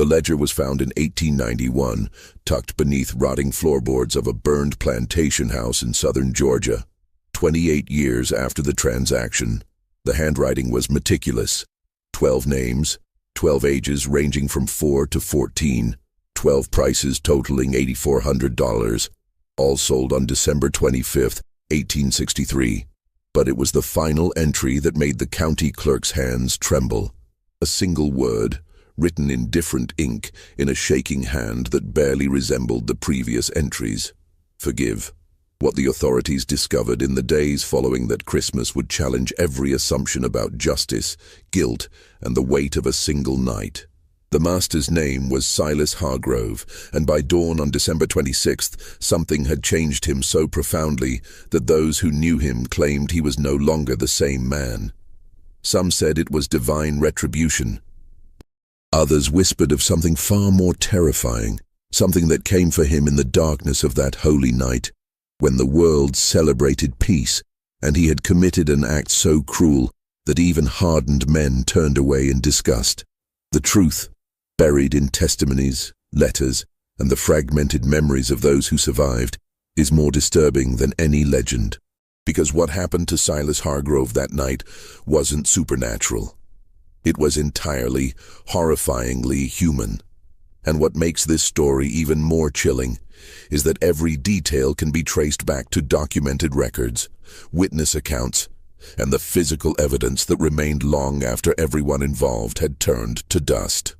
The ledger was found in 1891, tucked beneath rotting floorboards of a burned plantation house in southern Georgia. 28 years after the transaction, the handwriting was meticulous. 12 names, 12 ages ranging from 4 to 14, 12 prices totaling $8,400, all sold on December 25, 1863. But it was the final entry that made the county clerk's hands tremble. A single word, written in different ink, in a shaking hand that barely resembled the previous entries. Forgive. What the authorities discovered in the days following that Christmas would challenge every assumption about justice, guilt, and the weight of a single night. The master's name was Silas Hargrove, and by dawn on December 26th, something had changed him so profoundly that those who knew him claimed he was no longer the same man. Some said it was divine retribution. Others whispered of something far more terrifying, something that came for him in the darkness of that holy night, when the world celebrated peace, and he had committed an act so cruel that even hardened men turned away in disgust. The truth, buried in testimonies, letters, and the fragmented memories of those who survived, is more disturbing than any legend. Because what happened to Silas Hargrove that night wasn't supernatural. It was entirely, horrifyingly human. And what makes this story even more chilling is that every detail can be traced back to documented records, witness accounts, and the physical evidence that remained long after everyone involved had turned to dust.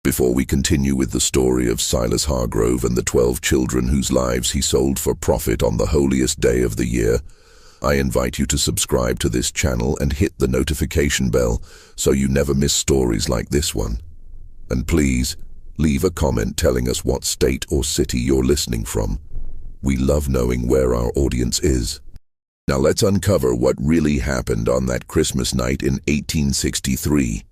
Before we continue with the story of Silas Hargrove and the 12 children whose lives he sold for profit on the holiest day of the year, I invite you to subscribe to this channel and hit the notification bell so you never miss stories like this one. And please, leave a comment telling us what state or city you're listening from. We love knowing where our audience is. Now let's uncover what really happened on that Christmas night in 1863.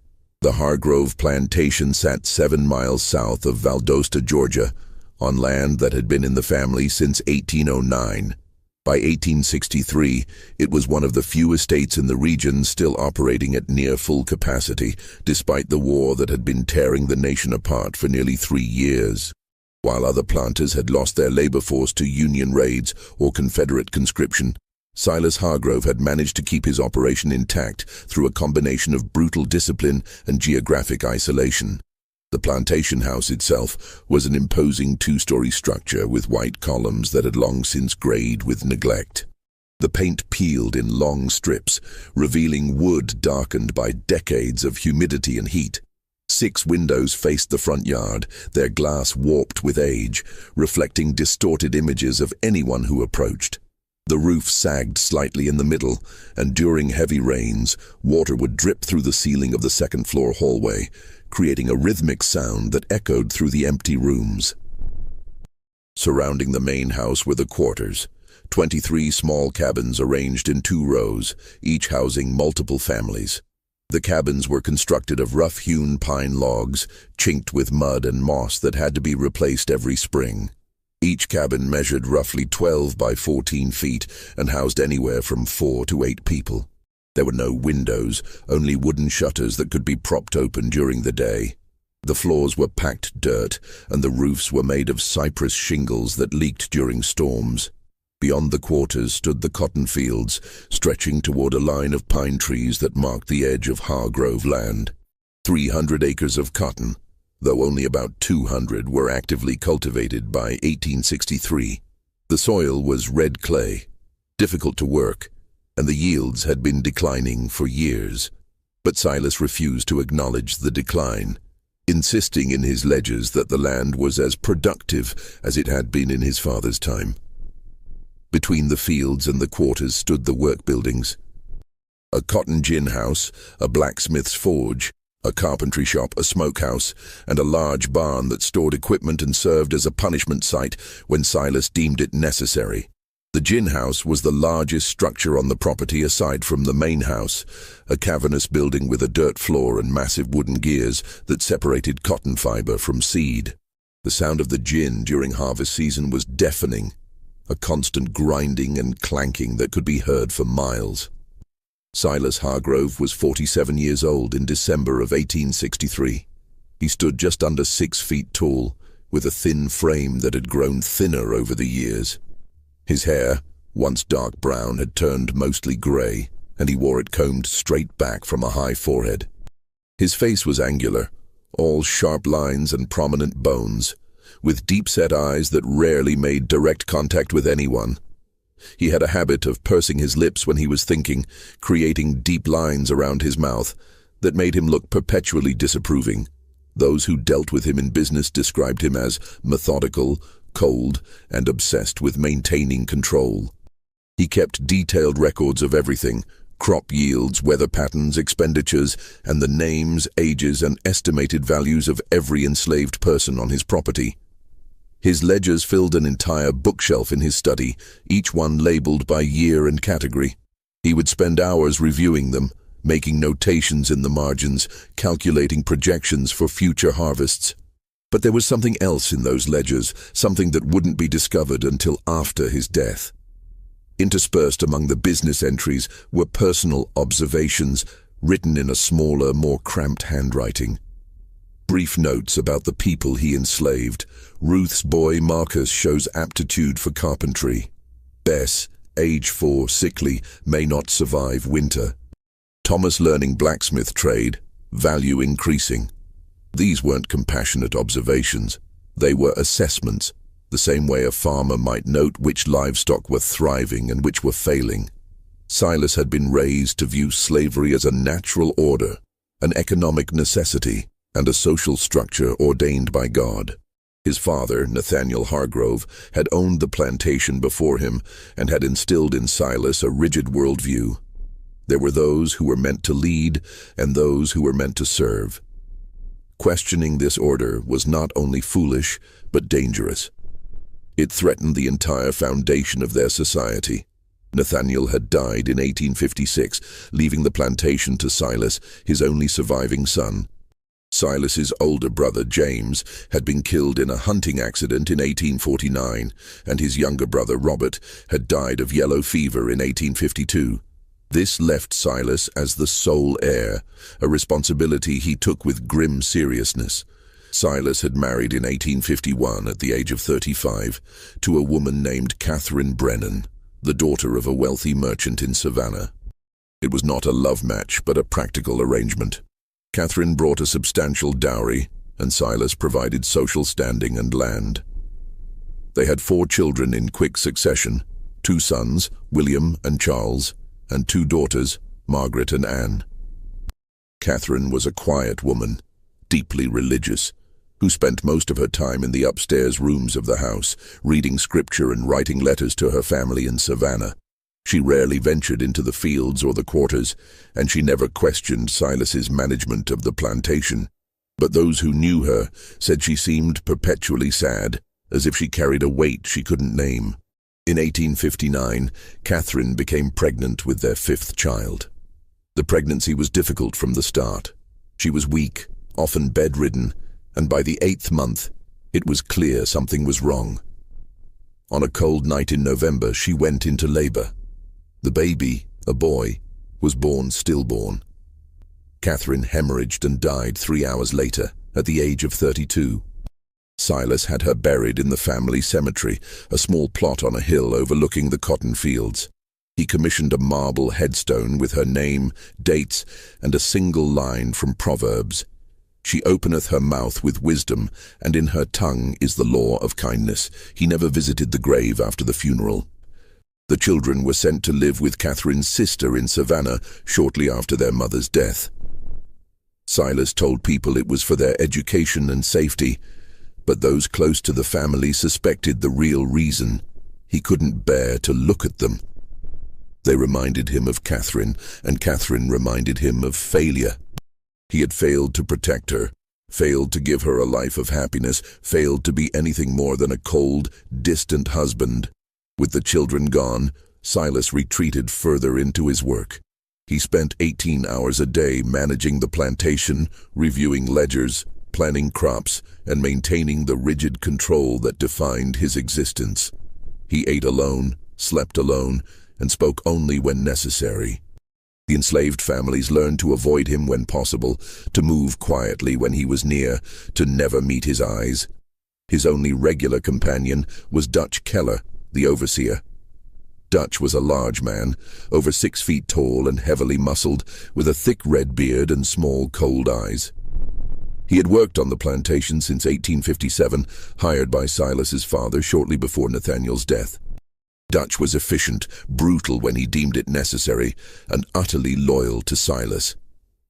The Hargrove plantation sat 7 miles south of Valdosta, Georgia, on land that had been in the family since 1809. By 1863, it was one of the few estates in the region still operating at near full capacity, despite the war that had been tearing the nation apart for nearly 3 years. While other planters had lost their labor force to Union raids or Confederate conscription, Silas Hargrove had managed to keep his operation intact through a combination of brutal discipline and geographic isolation. The plantation house itself was an imposing 2-story structure with white columns that had long since grayed with neglect. The paint peeled in long strips, revealing wood darkened by decades of humidity and heat. 6 windows faced the front yard, their glass warped with age, reflecting distorted images of anyone who approached. The roof sagged slightly in the middle, and during heavy rains, water would drip through the ceiling of the second-floor hallway, creating a rhythmic sound that echoed through the empty rooms. Surrounding the main house were the quarters, 23 small cabins arranged in 2 rows, each housing multiple families. The cabins were constructed of rough-hewn pine logs, chinked with mud and moss that had to be replaced every spring. Each cabin measured roughly 12 by 14 feet and housed anywhere from 4 to 8 people. There were no windows, only wooden shutters that could be propped open during the day. The floors were packed dirt, and the roofs were made of cypress shingles that leaked during storms. Beyond the quarters stood the cotton fields, stretching toward a line of pine trees that marked the edge of Hargrove land. 300 acres of cotton, though only about 200 were actively cultivated by 1863. The soil was red clay, difficult to work, and the yields had been declining for years. But Silas refused to acknowledge the decline, insisting in his ledgers that the land was as productive as it had been in his father's time. Between the fields and the quarters stood the work buildings. A cotton gin house, a blacksmith's forge, a carpentry shop, a smokehouse, and a large barn that stored equipment and served as a punishment site when Silas deemed it necessary. The gin house was the largest structure on the property aside from the main house, a cavernous building with a dirt floor and massive wooden gears that separated cotton fiber from seed. The sound of the gin during harvest season was deafening, a constant grinding and clanking that could be heard for miles. Silas Hargrove was 47 years old in December of 1863. He stood just under 6 feet tall, with a thin frame that had grown thinner over the years. His hair, once dark brown, had turned mostly grey, and he wore it combed straight back from a high forehead. His face was angular, all sharp lines and prominent bones, with deep-set eyes that rarely made direct contact with anyone. He had a habit of pursing his lips when he was thinking, creating deep lines around his mouth that made him look perpetually disapproving. Those who dealt with him in business described him as methodical, cold, and obsessed with maintaining control. He kept detailed records of everything: crop yields, weather patterns, expenditures, and the names, ages, and estimated values of every enslaved person on his property. His ledgers filled an entire bookshelf in his study, each one labeled by year and category. He would spend hours reviewing them, making notations in the margins, calculating projections for future harvests. But there was something else in those ledgers, something that wouldn't be discovered until after his death. Interspersed among the business entries were personal observations, written in a smaller, more cramped handwriting. Brief notes about the people he enslaved. Ruth's boy Marcus shows aptitude for carpentry. Bess, age 4, sickly, may not survive winter. Thomas learning blacksmith trade, value increasing. These weren't compassionate observations. They were assessments, the same way a farmer might note which livestock were thriving and which were failing. Silas had been raised to view slavery as a natural order, an economic necessity, and a social structure ordained by God. His father, Nathaniel Hargrove, had owned the plantation before him and had instilled in Silas a rigid worldview. There were those who were meant to lead and those who were meant to serve. Questioning this order was not only foolish, but dangerous. It threatened the entire foundation of their society. Nathaniel had died in 1856, leaving the plantation to Silas, his only surviving son. Silas's older brother, James, had been killed in a hunting accident in 1849, and his younger brother, Robert, had died of yellow fever in 1852. This left Silas as the sole heir, a responsibility he took with grim seriousness. Silas had married in 1851 at the age of 35 to a woman named Catherine Brennan, the daughter of a wealthy merchant in Savannah. It was not a love match, but a practical arrangement. Catherine brought a substantial dowry, and Silas provided social standing and land. They had 4 children in quick succession: 2 sons, William and Charles, and 2 daughters, Margaret and Anne. Catherine was a quiet woman, deeply religious, who spent most of her time in the upstairs rooms of the house, reading scripture and writing letters to her family in Savannah. She rarely ventured into the fields or the quarters, and she never questioned Silas's management of the plantation. But those who knew her said she seemed perpetually sad, as if she carried a weight she couldn't name. In 1859, Catherine became pregnant with their 5th child. The pregnancy was difficult from the start. She was weak, often bedridden, and by the 8th month, it was clear something was wrong. On a cold night in November, she went into labor. The baby, a boy, was born stillborn. Catherine hemorrhaged and died 3 hours later, at the age of 32. Silas had her buried in the family cemetery, a small plot on a hill overlooking the cotton fields. He commissioned a marble headstone with her name, dates, and a single line from Proverbs. She openeth her mouth with wisdom, and in her tongue is the law of kindness. He never visited the grave after the funeral. The children were sent to live with Catherine's sister in Savannah shortly after their mother's death. Silas told people it was for their education and safety, but those close to the family suspected the real reason. He couldn't bear to look at them. They reminded him of Catherine, and Catherine reminded him of failure. He had failed to protect her, failed to give her a life of happiness, failed to be anything more than a cold, distant husband. With the children gone, Silas retreated further into his work. He spent 18 hours a day managing the plantation, reviewing ledgers, planning crops, and maintaining the rigid control that defined his existence. He ate alone, slept alone, and spoke only when necessary. The enslaved families learned to avoid him when possible, to move quietly when he was near, to never meet his eyes. His only regular companion was Dutch Keller, the overseer. Dutch was a large man, over 6 feet tall and heavily muscled, with a thick red beard and small, cold eyes. He had worked on the plantation since 1857, hired by Silas's father shortly before Nathaniel's death. Dutch was efficient, brutal when he deemed it necessary, and utterly loyal to Silas.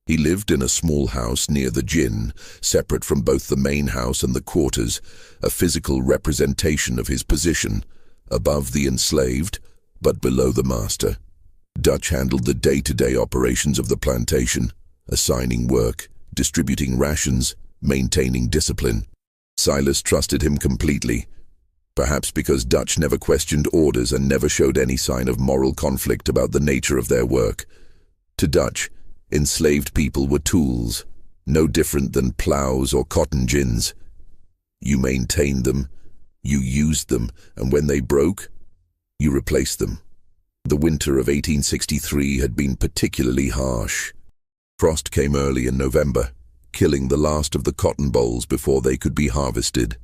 He lived in a small house near the gin, separate from both the main house and the quarters, a physical representation of his position, above the enslaved, but below the master. Dutch handled the day-to-day operations of the plantation, assigning work, distributing rations, maintaining discipline. Silas trusted him completely, perhaps because Dutch never questioned orders and never showed any sign of moral conflict about the nature of their work. To Dutch, enslaved people were tools, no different than plows or cotton gins. You maintained them, you used them, and when they broke, you replaced them. The winter of 1863 had been particularly harsh. Frost came early in November, killing the last of the cotton bolls before they could be harvested.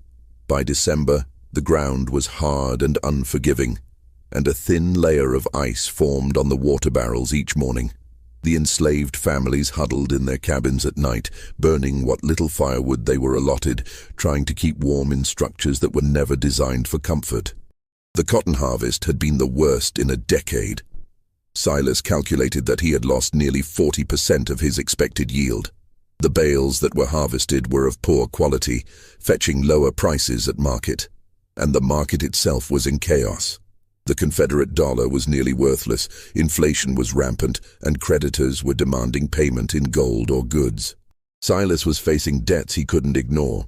By December, the ground was hard and unforgiving, and a thin layer of ice formed on the water barrels each morning. The enslaved families huddled in their cabins at night, burning what little firewood they were allotted, trying to keep warm in structures that were never designed for comfort. The cotton harvest had been the worst in a decade. Silas calculated that he had lost nearly 40% of his expected yield. The bales that were harvested were of poor quality, fetching lower prices at market, and the market itself was in chaos. The Confederate dollar was nearly worthless, inflation was rampant, and creditors were demanding payment in gold or goods. Silas was facing debts he couldn't ignore.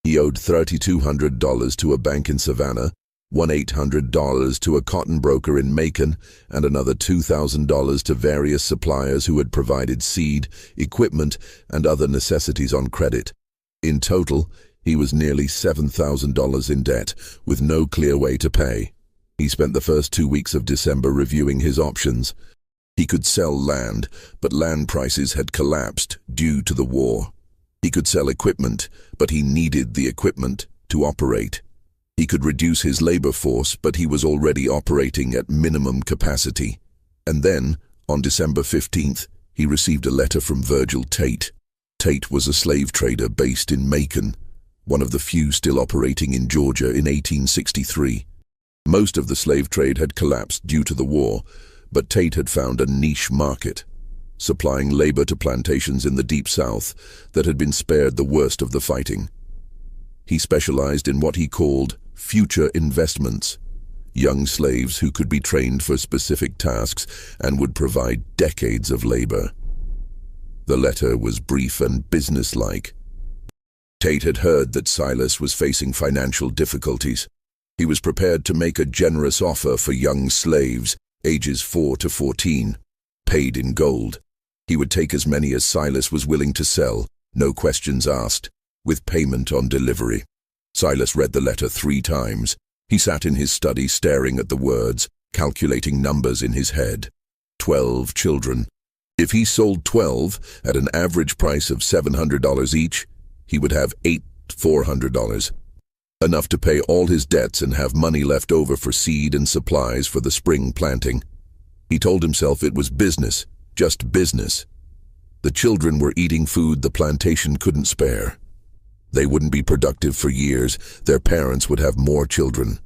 He owed $3,200 to a bank in Savannah, $1,800 to a cotton broker in Macon, and another $2,000 to various suppliers who had provided seed, equipment, and other necessities on credit. In total, he was nearly $7,000 in debt, with no clear way to pay. He spent the first 2 weeks of December reviewing his options. He could sell land, but land prices had collapsed due to the war. He could sell equipment, but he needed the equipment to operate. He could reduce his labor force, but he was already operating at minimum capacity. And then, on December 15th, he received a letter from Virgil Tate. Tate was a slave trader based in Macon, one of the few still operating in Georgia in 1863. Most of the slave trade had collapsed due to the war, but Tate had found a niche market, supplying labor to plantations in the Deep South that had been spared the worst of the fighting. He specialized in what he called future investments, young slaves who could be trained for specific tasks and would provide decades of labor. The letter was brief and businesslike. Tate had heard that Silas was facing financial difficulties. He was prepared to make a generous offer for young slaves, ages 4 to 14, paid in gold. He would take as many as Silas was willing to sell, no questions asked, with payment on delivery. Silas read the letter 3 times. He sat in his study staring at the words, calculating numbers in his head. 12 children. If he sold 12 at an average price of $700 each, he would have $8,400. Enough to pay all his debts and have money left over for seed and supplies for the spring planting. He told himself it was business, just business. The children were eating food the plantation couldn't spare. They wouldn't be productive for years. Their parents would have more children.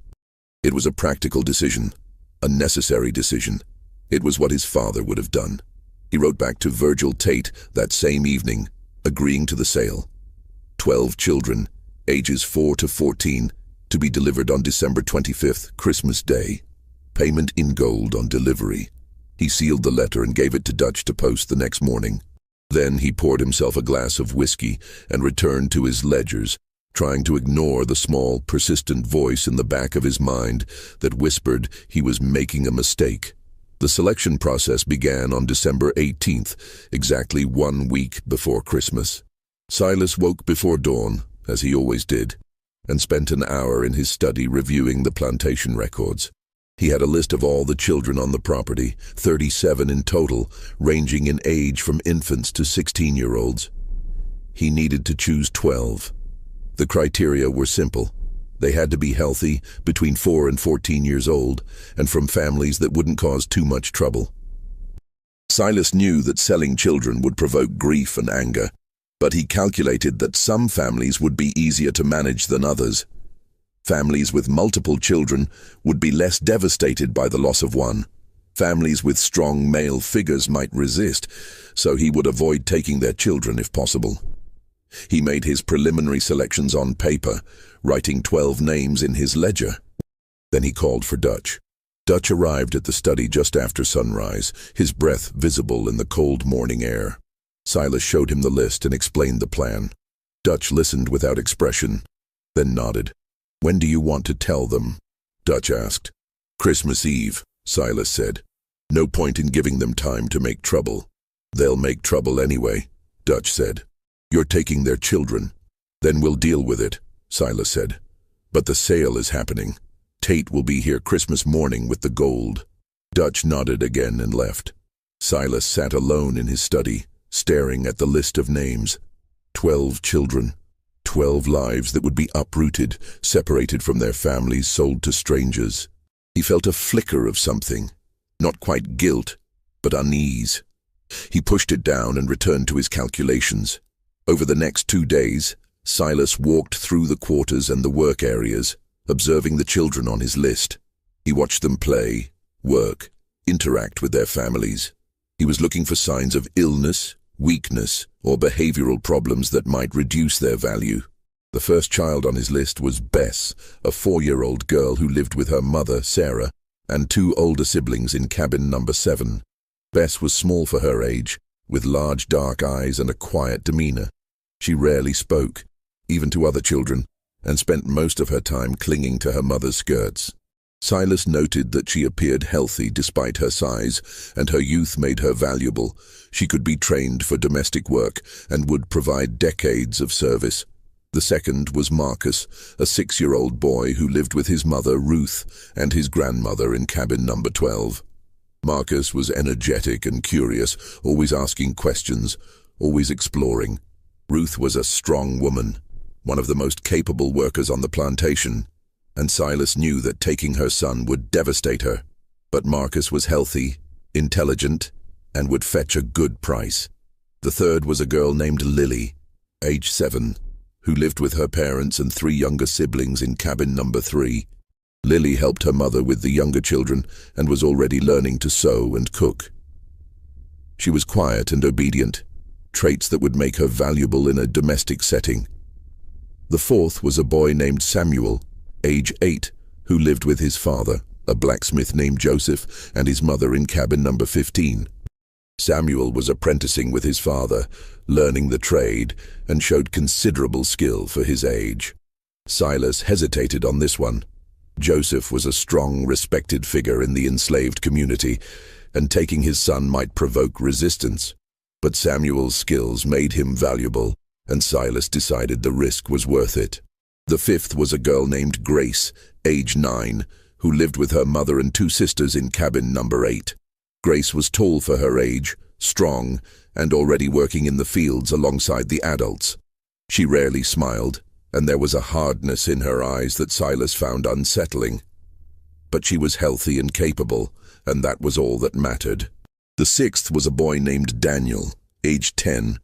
It was a practical decision, a necessary decision. It was what his father would have done. He wrote back to Virgil Tate that same evening, agreeing to the sale. 12 children, ages 4 to 14, to be delivered on December 25th, Christmas Day. Payment in gold on delivery. He sealed the letter and gave it to Dutch to post the next morning. Then he poured himself a glass of whiskey and returned to his ledgers, trying to ignore the small, persistent voice in the back of his mind that whispered he was making a mistake. The selection process began on December 18th, exactly 1 week before Christmas. Silas woke before dawn, as he always did, and spent an hour in his study reviewing the plantation records. He had a list of all the children on the property, 37 in total, ranging in age from infants to 16-year-olds. He needed to choose 12. The criteria were simple. They had to be healthy, between 4 and 14 years old, and from families that wouldn't cause too much trouble. Silas knew that selling children would provoke grief and anger, but he calculated that some families would be easier to manage than others. Families with multiple children would be less devastated by the loss of one. Families with strong male figures might resist, so he would avoid taking their children if possible. He made his preliminary selections on paper, writing 12 names in his ledger. Then he called for Dutch. Dutch arrived at the study just after sunrise, his breath visible in the cold morning air. Silas showed him the list and explained the plan. Dutch listened without expression, then nodded. "When do you want to tell them?" Dutch asked. "Christmas Eve," Silas said. "No point in giving them time to make trouble." "They'll make trouble anyway," Dutch said. "You're taking their children." "Then we'll deal with it," Silas said. "But the sale is happening. Tate will be here Christmas morning with the gold." Dutch nodded again and left. Silas sat alone in his study, staring at the list of names. 12 children. 12 lives that would be uprooted, separated from their families, sold to strangers. He felt a flicker of something, not quite guilt, but unease. He pushed it down and returned to his calculations. Over the next 2 days, Silas walked through the quarters and the work areas, observing the children on his list. He watched them play, work, interact with their families. He was looking for signs of illness, weakness, or behavioral problems that might reduce their value. The first child on his list was Bess, a 4-year-old girl who lived with her mother, Sarah, and 2 older siblings in cabin number 7. Bess was small for her age, with large dark eyes and a quiet demeanor. She rarely spoke, even to other children, and spent most of her time clinging to her mother's skirts. Silas noted that she appeared healthy despite her size, and her youth made her valuable. She could be trained for domestic work and would provide decades of service. The second was Marcus, a 6-year-old boy who lived with his mother, Ruth, and his grandmother in cabin number 12. Marcus was energetic and curious, always asking questions, always exploring. Ruth was a strong woman, one of the most capable workers on the plantation, and Silas knew that taking her son would devastate her. But Marcus was healthy, intelligent, and would fetch a good price. The third was a girl named Lily, age 7, who lived with her parents and 3 younger siblings in cabin number 3. Lily helped her mother with the younger children and was already learning to sew and cook. She was quiet and obedient, traits that would make her valuable in a domestic setting. The fourth was a boy named Samuel, age 8, who lived with his father, a blacksmith named Joseph, and his mother in cabin number 15. Samuel was apprenticing with his father, learning the trade, and showed considerable skill for his age. Silas hesitated on this one. Joseph was a strong, respected figure in the enslaved community, and taking his son might provoke resistance. But Samuel's skills made him valuable, and Silas decided the risk was worth it. The fifth was a girl named Grace, age 9, who lived with her mother and 2 sisters in cabin number 8. Grace was tall for her age, strong, and already working in the fields alongside the adults. She rarely smiled, and there was a hardness in her eyes that Silas found unsettling. But she was healthy and capable, and that was all that mattered. The sixth was a boy named Daniel, age 10,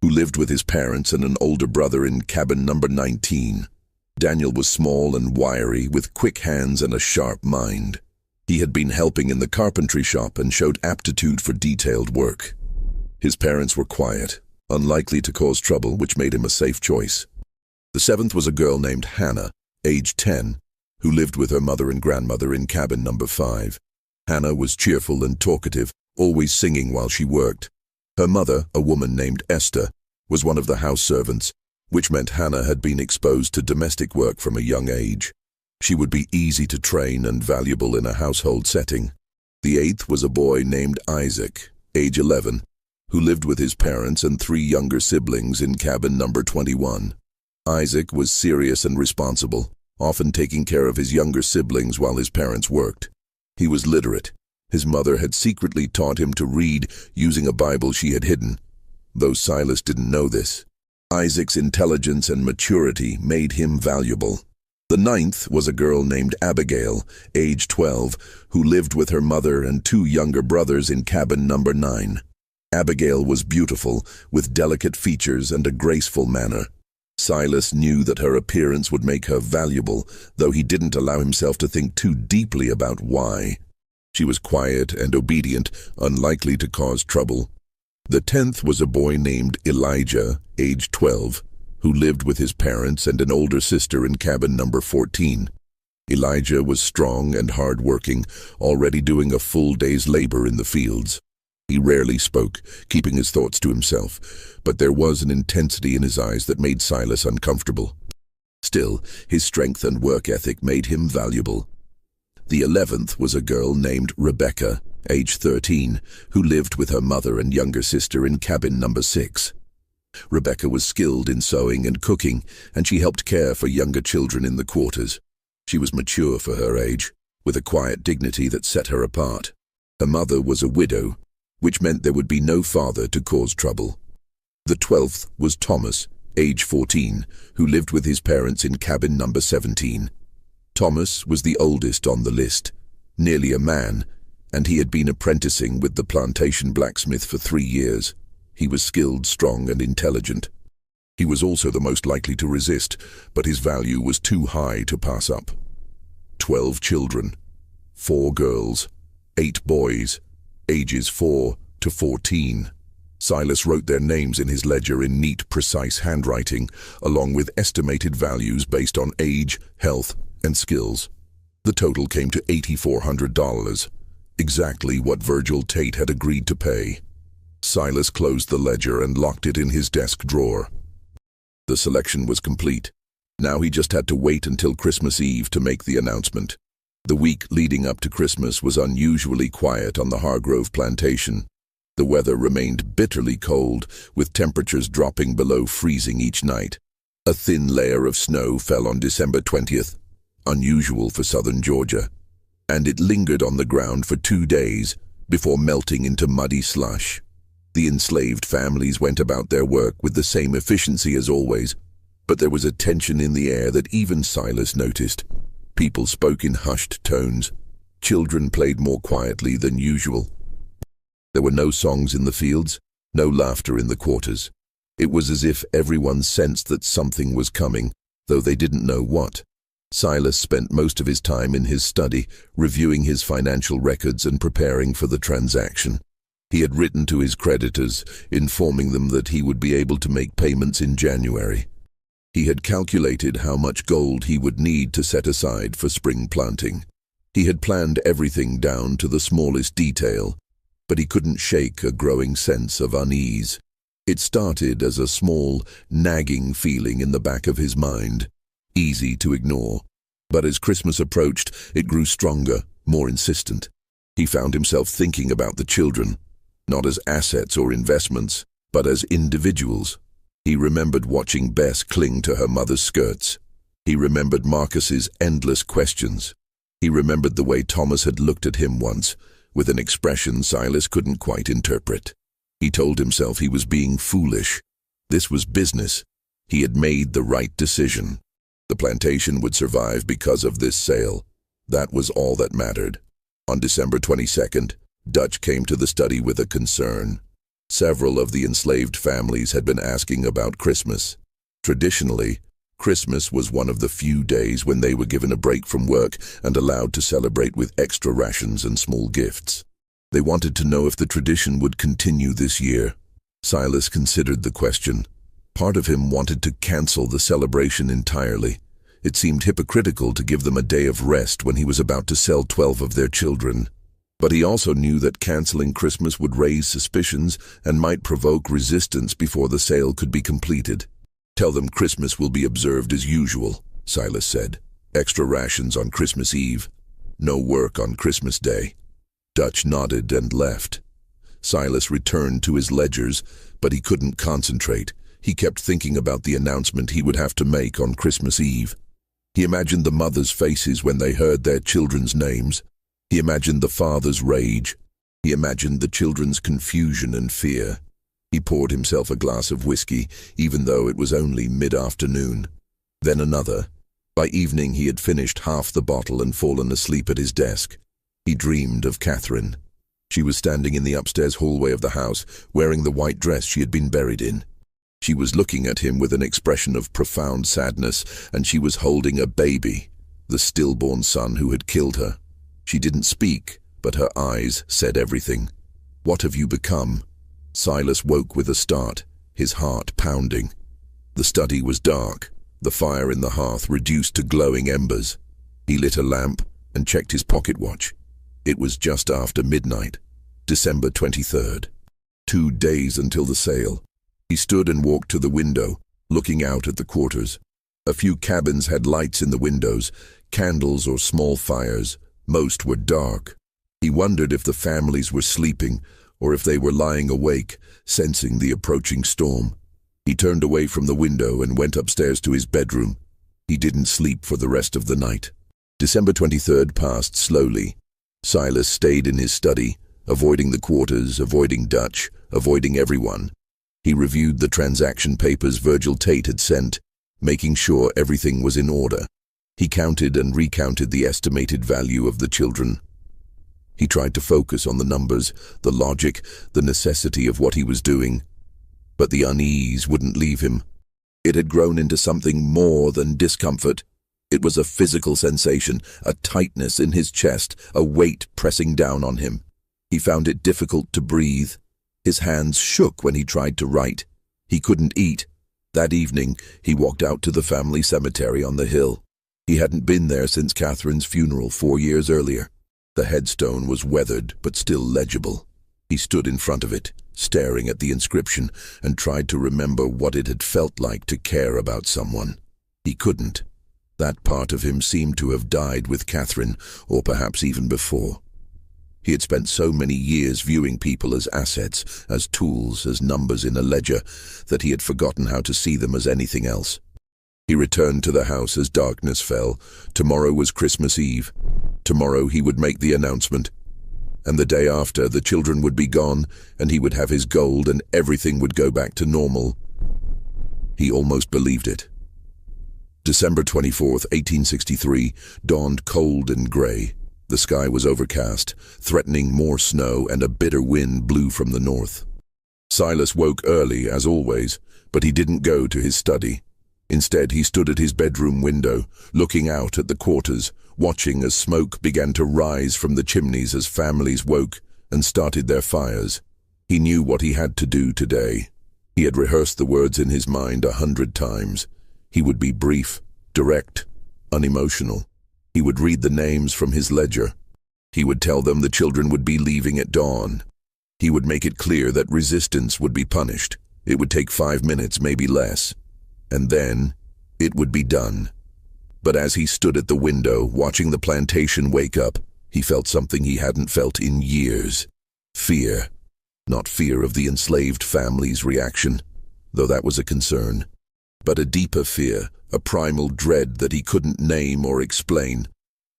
who lived with his parents and an older brother in cabin number 19. Daniel was small and wiry, with quick hands and a sharp mind. He had been helping in the carpentry shop and showed aptitude for detailed work. His parents were quiet, unlikely to cause trouble, which made him a safe choice. The seventh was a girl named Hannah, age 10, who lived with her mother and grandmother in cabin number 5. Hannah was cheerful and talkative, always singing while she worked. Her mother, a woman named Esther, was one of the house servants, which meant Hannah had been exposed to domestic work from a young age. She would be easy to train and valuable in a household setting. The eighth was a boy named Isaac, age 11, who lived with his parents and 3 younger siblings in cabin number 21. Isaac was serious and responsible, often taking care of his younger siblings while his parents worked. He was literate. His mother had secretly taught him to read using a Bible she had hidden, though Silas didn't know this. Isaac's intelligence and maturity made him valuable. The ninth was a girl named Abigail, age 12, who lived with her mother and two younger brothers in cabin number 9. Abigail was beautiful, with delicate features and a graceful manner. Silas knew that her appearance would make her valuable, though he didn't allow himself to think too deeply about why. She was quiet and obedient, unlikely to cause trouble. The 10th was a boy named Elijah, age 12, who lived with his parents and an older sister in cabin number 14. Elijah was strong and hard-working, already doing a full day's labor in the fields. He rarely spoke, keeping his thoughts to himself, but there was an intensity in his eyes that made Silas uncomfortable. Still, his strength and work ethic made him valuable. The 11th was a girl named Rebecca, age 13, who lived with her mother and younger sister in cabin number 6. Rebecca was skilled in sewing and cooking, and she helped care for younger children in the quarters. She was mature for her age, with a quiet dignity that set her apart. Her mother was a widow, which meant there would be no father to cause trouble. The 12th was Thomas, age 14, who lived with his parents in cabin number 17. Thomas was the oldest on the list, nearly a man, and he had been apprenticing with the plantation blacksmith for 3 years. He was skilled, strong, and intelligent. He was also the most likely to resist, but his value was too high to pass up. 12 children, 4 girls, 8 boys, ages 4 to 14. Silas wrote their names in his ledger in neat, precise handwriting, along with estimated values based on age, health, and skills. The total came to $8,400, exactly what Virgil Tate had agreed to pay. Silas closed the ledger and locked it in his desk drawer. The selection was complete. Now he just had to wait until Christmas Eve to make the announcement. The week leading up to Christmas was unusually quiet on the Hargrove plantation. The weather remained bitterly cold, with temperatures dropping below freezing each night. A thin layer of snow fell on December 20th, unusual for southern Georgia, and it lingered on the ground for 2 days before melting into muddy slush. The enslaved families went about their work with the same efficiency as always, but there was a tension in the air that even Silas noticed. People spoke in hushed tones. Children played more quietly than usual. There were no songs in the fields, no laughter in the quarters. It was as if everyone sensed that something was coming, though they didn't know what. Silas spent most of his time in his study, reviewing his financial records and preparing for the transaction. He had written to his creditors, informing them that he would be able to make payments in January. He had calculated how much gold he would need to set aside for spring planting. He had planned everything down to the smallest detail, but he couldn't shake a growing sense of unease. It started as a small, nagging feeling in the back of his mind, easy to ignore. But as Christmas approached, it grew stronger, more insistent. He found himself thinking about the children, not as assets or investments, but as individuals. He remembered watching Bess cling to her mother's skirts. He remembered Marcus's endless questions. He remembered the way Thomas had looked at him once, with an expression Silas couldn't quite interpret. He told himself he was being foolish. This was business. He had made the right decision. The plantation would survive because of this sale. That was all that mattered. On December 22nd, Dutch came to the study with a concern. Several of the enslaved families had been asking about Christmas. Traditionally, Christmas was one of the few days when they were given a break from work and allowed to celebrate with extra rations and small gifts. They wanted to know if the tradition would continue this year. Silas considered the question. Part of him wanted to cancel the celebration entirely. It seemed hypocritical to give them a day of rest when he was about to sell 12 of their children. But he also knew that canceling Christmas would raise suspicions and might provoke resistance before the sale could be completed. "Tell them Christmas will be observed as usual," Silas said. "Extra rations on Christmas Eve. No work on Christmas Day." Dutch nodded and left. Silas returned to his ledgers, but he couldn't concentrate. He kept thinking about the announcement he would have to make on Christmas Eve. He imagined the mothers' faces when they heard their children's names. He imagined the father's rage. He imagined the children's confusion and fear. He poured himself a glass of whiskey, even though it was only mid-afternoon. Then another. By evening he had finished half the bottle and fallen asleep at his desk. He dreamed of Catherine. She was standing in the upstairs hallway of the house, wearing the white dress she had been buried in. She was looking at him with an expression of profound sadness, and she was holding a baby, the stillborn son who had killed her. She didn't speak, but her eyes said everything. "What have you become?" Silas woke with a start, his heart pounding. The study was dark, the fire in the hearth reduced to glowing embers. He lit a lamp and checked his pocket watch. It was just after midnight, December 23rd. 2 days until the sale. He stood and walked to the window, looking out at the quarters. A few cabins had lights in the windows, candles or small fires. Most were dark. He wondered if the families were sleeping, or if they were lying awake, sensing the approaching storm. He turned away from the window and went upstairs to his bedroom. He didn't sleep for the rest of the night. December 23rd passed slowly. Silas stayed in his study, avoiding the quarters, avoiding Dutch, avoiding everyone. He reviewed the transaction papers Virgil Tate had sent, making sure everything was in order. He counted and recounted the estimated value of the children. He tried to focus on the numbers, the logic, the necessity of what he was doing. But the unease wouldn't leave him. It had grown into something more than discomfort. It was a physical sensation, a tightness in his chest, a weight pressing down on him. He found it difficult to breathe. His hands shook when he tried to write. He couldn't eat. That evening, he walked out to the family cemetery on the hill. He hadn't been there since Catherine's funeral 4 years earlier. The headstone was weathered but still legible. He stood in front of it, staring at the inscription, and tried to remember what it had felt like to care about someone. He couldn't. That part of him seemed to have died with Catherine, or perhaps even before. He had spent so many years viewing people as assets, as tools, as numbers in a ledger, that he had forgotten how to see them as anything else. He returned to the house as darkness fell. Tomorrow was Christmas Eve. Tomorrow he would make the announcement. And the day after, the children would be gone, and he would have his gold, and everything would go back to normal. He almost believed it. December 24th, 1863, dawned cold and grey. The sky was overcast, threatening more snow, and a bitter wind blew from the north. Silas woke early, as always, but he didn't go to his study. Instead, he stood at his bedroom window, looking out at the quarters, watching as smoke began to rise from the chimneys as families woke and started their fires. He knew what he had to do today. He had rehearsed the words in his mind 100 times. He would be brief, direct, unemotional. He would read the names from his ledger. He would tell them the children would be leaving at dawn. He would make it clear that resistance would be punished. It would take 5 minutes, maybe less. And then, it would be done. But as he stood at the window, watching the plantation wake up, he felt something he hadn't felt in years. Fear. Not fear of the enslaved family's reaction, though that was a concern, but a deeper fear, a primal dread that he couldn't name or explain.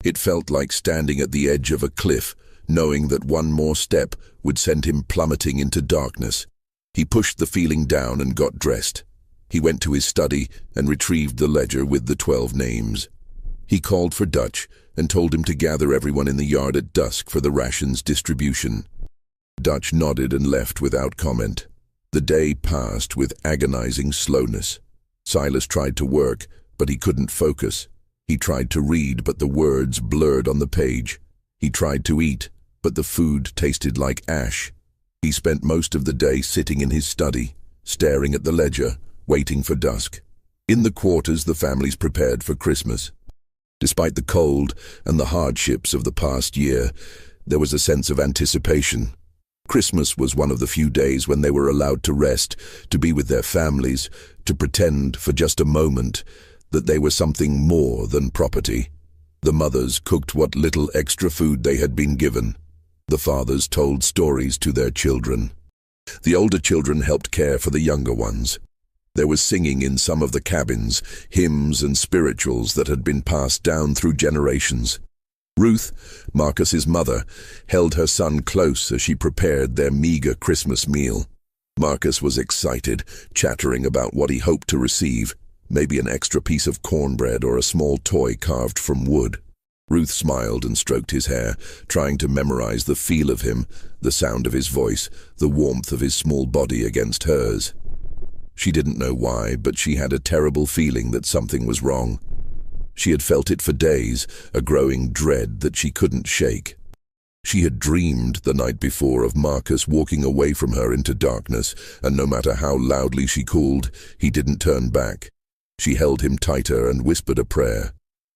It felt like standing at the edge of a cliff, knowing that one more step would send him plummeting into darkness. He pushed the feeling down and got dressed. He went to his study and retrieved the ledger with the 12 names. He called for Dutch and told him to gather everyone in the yard at dusk for the rations distribution. Dutch nodded and left without comment. The day passed with agonizing slowness. Silas tried to work, but he couldn't focus. He tried to read, but the words blurred on the page. He tried to eat, but the food tasted like ash. He spent most of the day sitting in his study, staring at the ledger, waiting for dusk. In the quarters, the families prepared for Christmas. Despite the cold and the hardships of the past year, there was a sense of anticipation. Christmas was one of the few days when they were allowed to rest, to be with their families, to pretend for just a moment that they were something more than property. The mothers cooked what little extra food they had been given. The fathers told stories to their children. The older children helped care for the younger ones. There was singing in some of the cabins, hymns and spirituals that had been passed down through generations. Ruth, Marcus's mother, held her son close as she prepared their meager Christmas meal. Marcus was excited, chattering about what he hoped to receive, maybe an extra piece of cornbread or a small toy carved from wood. Ruth smiled and stroked his hair, trying to memorize the feel of him, the sound of his voice, the warmth of his small body against hers. She didn't know why, but she had a terrible feeling that something was wrong. She had felt it for days, a growing dread that she couldn't shake. She had dreamed the night before of Marcus walking away from her into darkness, and no matter how loudly she called, he didn't turn back. She held him tighter and whispered a prayer.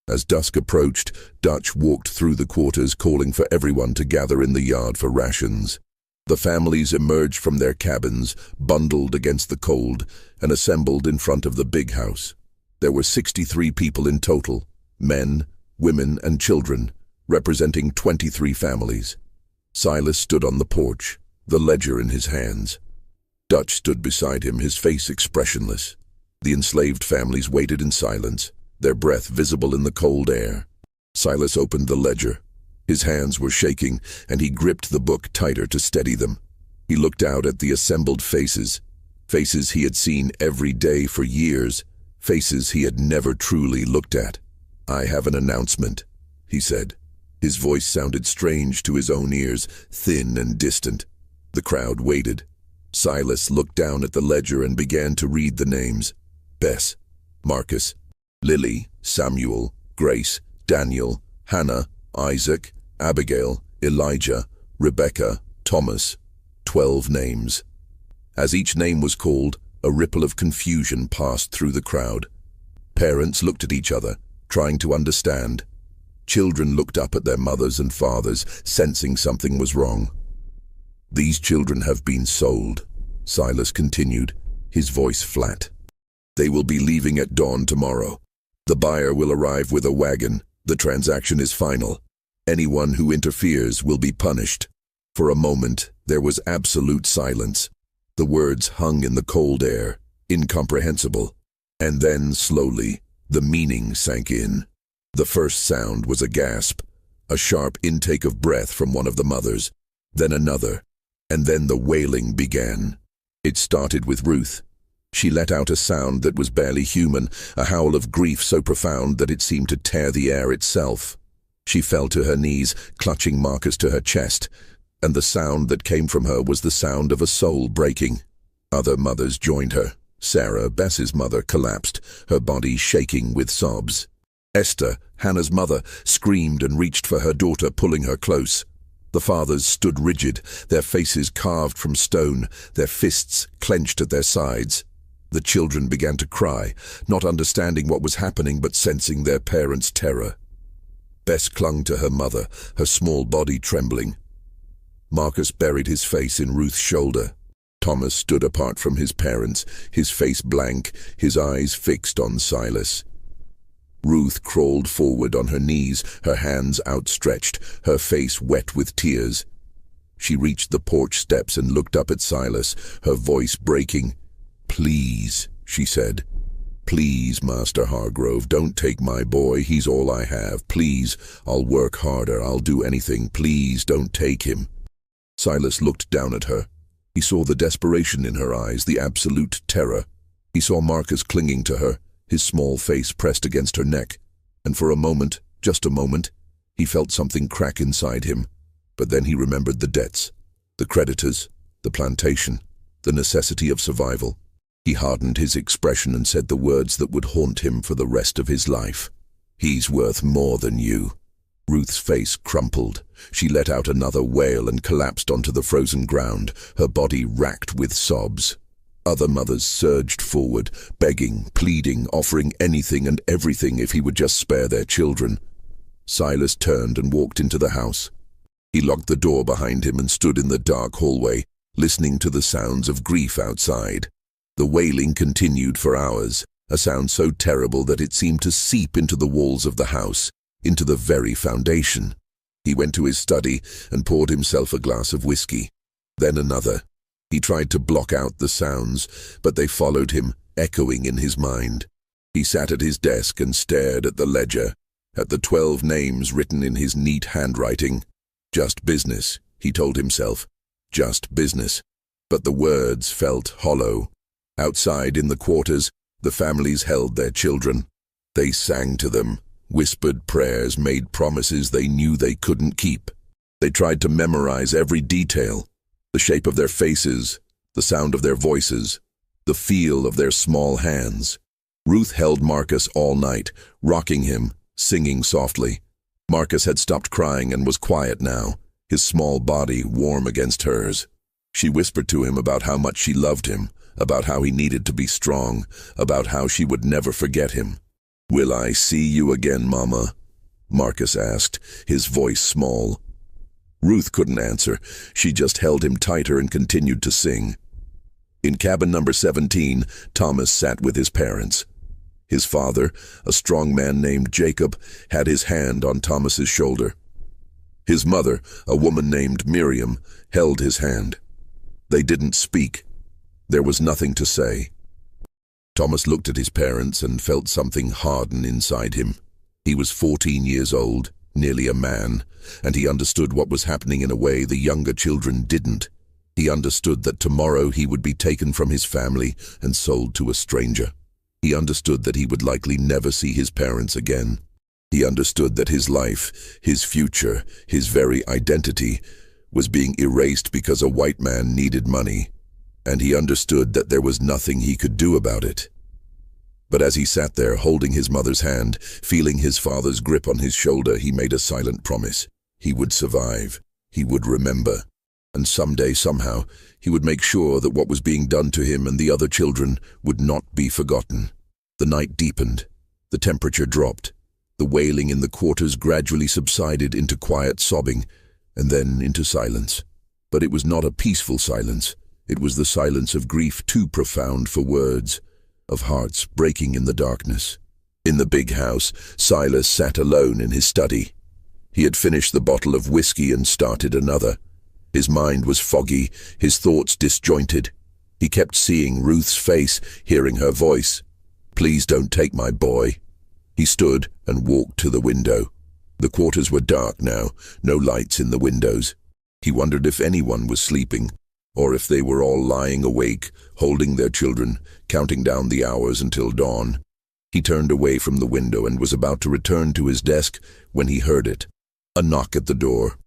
As dusk approached, Dutch walked through the quarters, calling for everyone to gather in the yard for rations. The families emerged from their cabins, bundled against the cold, and assembled in front of the big house. There were 63 people in total, men, women, and children, representing 23 families. Silas stood on the porch, the ledger in his hands. Dutch stood beside him, his face expressionless. The enslaved families waited in silence, their breath visible in the cold air. Silas opened the ledger. His hands were shaking, and he gripped the book tighter to steady them. He looked out at the assembled faces, faces he had seen every day for years, faces he had never truly looked at. "I have an announcement," he said. His voice sounded strange to his own ears, thin and distant. The crowd waited. Silas looked down at the ledger and began to read the names. Bess, Marcus, Lily, Samuel, Grace, Daniel, Hannah, Isaac, Abigail, Elijah, Rebecca, Thomas. 12 names. As each name was called, a ripple of confusion passed through the crowd. Parents looked at each other, trying to understand. Children looked up at their mothers and fathers, sensing something was wrong. "These children have been sold," Silas continued, his voice flat. "They will be leaving at dawn tomorrow. The buyer will arrive with a wagon. The transaction is final. Anyone who interferes will be punished." For a moment, there was absolute silence. The words hung in the cold air, incomprehensible. And then, slowly, the meaning sank in. The first sound was a gasp, a sharp intake of breath from one of the mothers, then another, and then the wailing began. It started with Ruth. She let out a sound that was barely human, a howl of grief so profound that it seemed to tear the air itself. She fell to her knees, clutching Marcus to her chest, and the sound that came from her was the sound of a soul breaking. Other mothers joined her. Sarah, Bess's mother, collapsed, her body shaking with sobs. Esther, Hannah's mother, screamed and reached for her daughter, pulling her close. The fathers stood rigid, their faces carved from stone, their fists clenched at their sides. The children began to cry, not understanding what was happening but sensing their parents' terror. Bess clung to her mother, her small body trembling. Marcus buried his face in Ruth's shoulder. Thomas stood apart from his parents, his face blank, his eyes fixed on Silas. Ruth crawled forward on her knees, her hands outstretched, her face wet with tears. She reached the porch steps and looked up at Silas, her voice breaking. "Please," she said. "Please, Master Hargrove, don't take my boy. He's all I have. Please, I'll work harder. I'll do anything. Please, don't take him." Silas looked down at her. He saw the desperation in her eyes, the absolute terror. He saw Marcus clinging to her, his small face pressed against her neck. And for a moment, just a moment, he felt something crack inside him. But then he remembered the debts, the creditors, the plantation, the necessity of survival. He hardened his expression and said the words that would haunt him for the rest of his life. "He's worth more than you." Ruth's face crumpled. She let out another wail and collapsed onto the frozen ground, her body racked with sobs. Other mothers surged forward, begging, pleading, offering anything and everything if he would just spare their children. Silas turned and walked into the house. He locked the door behind him and stood in the dark hallway, listening to the sounds of grief outside. The wailing continued for hours, a sound so terrible that it seemed to seep into the walls of the house, into the very foundation. He went to his study and poured himself a glass of whiskey. Then another. He tried to block out the sounds, but they followed him, echoing in his mind. He sat at his desk and stared at the ledger, at the 12 names written in his neat handwriting. Just business, he told himself. Just business. But the words felt hollow. Outside in the quarters, the families held their children. They sang to them, whispered prayers, made promises they knew they couldn't keep. They tried to memorize every detail, the shape of their faces, the sound of their voices, the feel of their small hands. Ruth held Marcus all night, rocking him, singing softly. Marcus had stopped crying and was quiet now, his small body warm against hers. She whispered to him about how much she loved him, about how he needed to be strong, about how she would never forget him. "Will I see you again, Mama?" Marcus asked, his voice small. Ruth couldn't answer. She just held him tighter and continued to sing. In cabin number 17, Thomas sat with his parents. His father, a strong man named Jacob, had his hand on Thomas's shoulder. His mother, a woman named Miriam, held his hand. They didn't speak. There was nothing to say. Thomas looked at his parents and felt something harden inside him. He was 14 years old, nearly a man, and he understood what was happening in a way the younger children didn't. He understood that tomorrow he would be taken from his family and sold to a stranger. He understood that he would likely never see his parents again. He understood that his life, his future, his very identity was being erased because a white man needed money, and he understood that there was nothing he could do about it. But as he sat there holding his mother's hand, feeling his father's grip on his shoulder, he made a silent promise. He would survive. He would remember. And someday, somehow, he would make sure that what was being done to him and the other children would not be forgotten. The night deepened. The temperature dropped. The wailing in the quarters gradually subsided into quiet sobbing, and then into silence. But it was not a peaceful silence. It was the silence of grief too profound for words, of hearts breaking in the darkness. In the big house, Silas sat alone in his study. He had finished the bottle of whiskey and started another. His mind was foggy, his thoughts disjointed. He kept seeing Ruth's face, hearing her voice. "Please don't take my boy." He stood and walked to the window. The quarters were dark now, no lights in the windows. He wondered if anyone was sleeping, or if they were all lying awake, holding their children, counting down the hours until dawn. He turned away from the window and was about to return to his desk when he heard it. A knock at the door.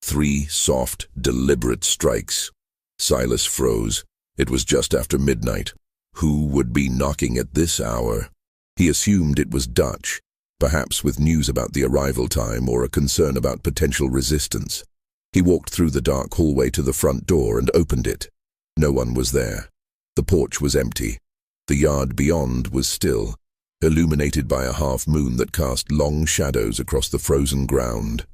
3 soft, deliberate strikes. Silas froze. It was just after midnight. Who would be knocking at this hour? He assumed it was Dutch, perhaps with news about the arrival time or a concern about potential resistance. He walked through the dark hallway to the front door and opened it. No one was there. The porch was empty. The yard beyond was still, illuminated by a half-moon that cast long shadows across the frozen ground.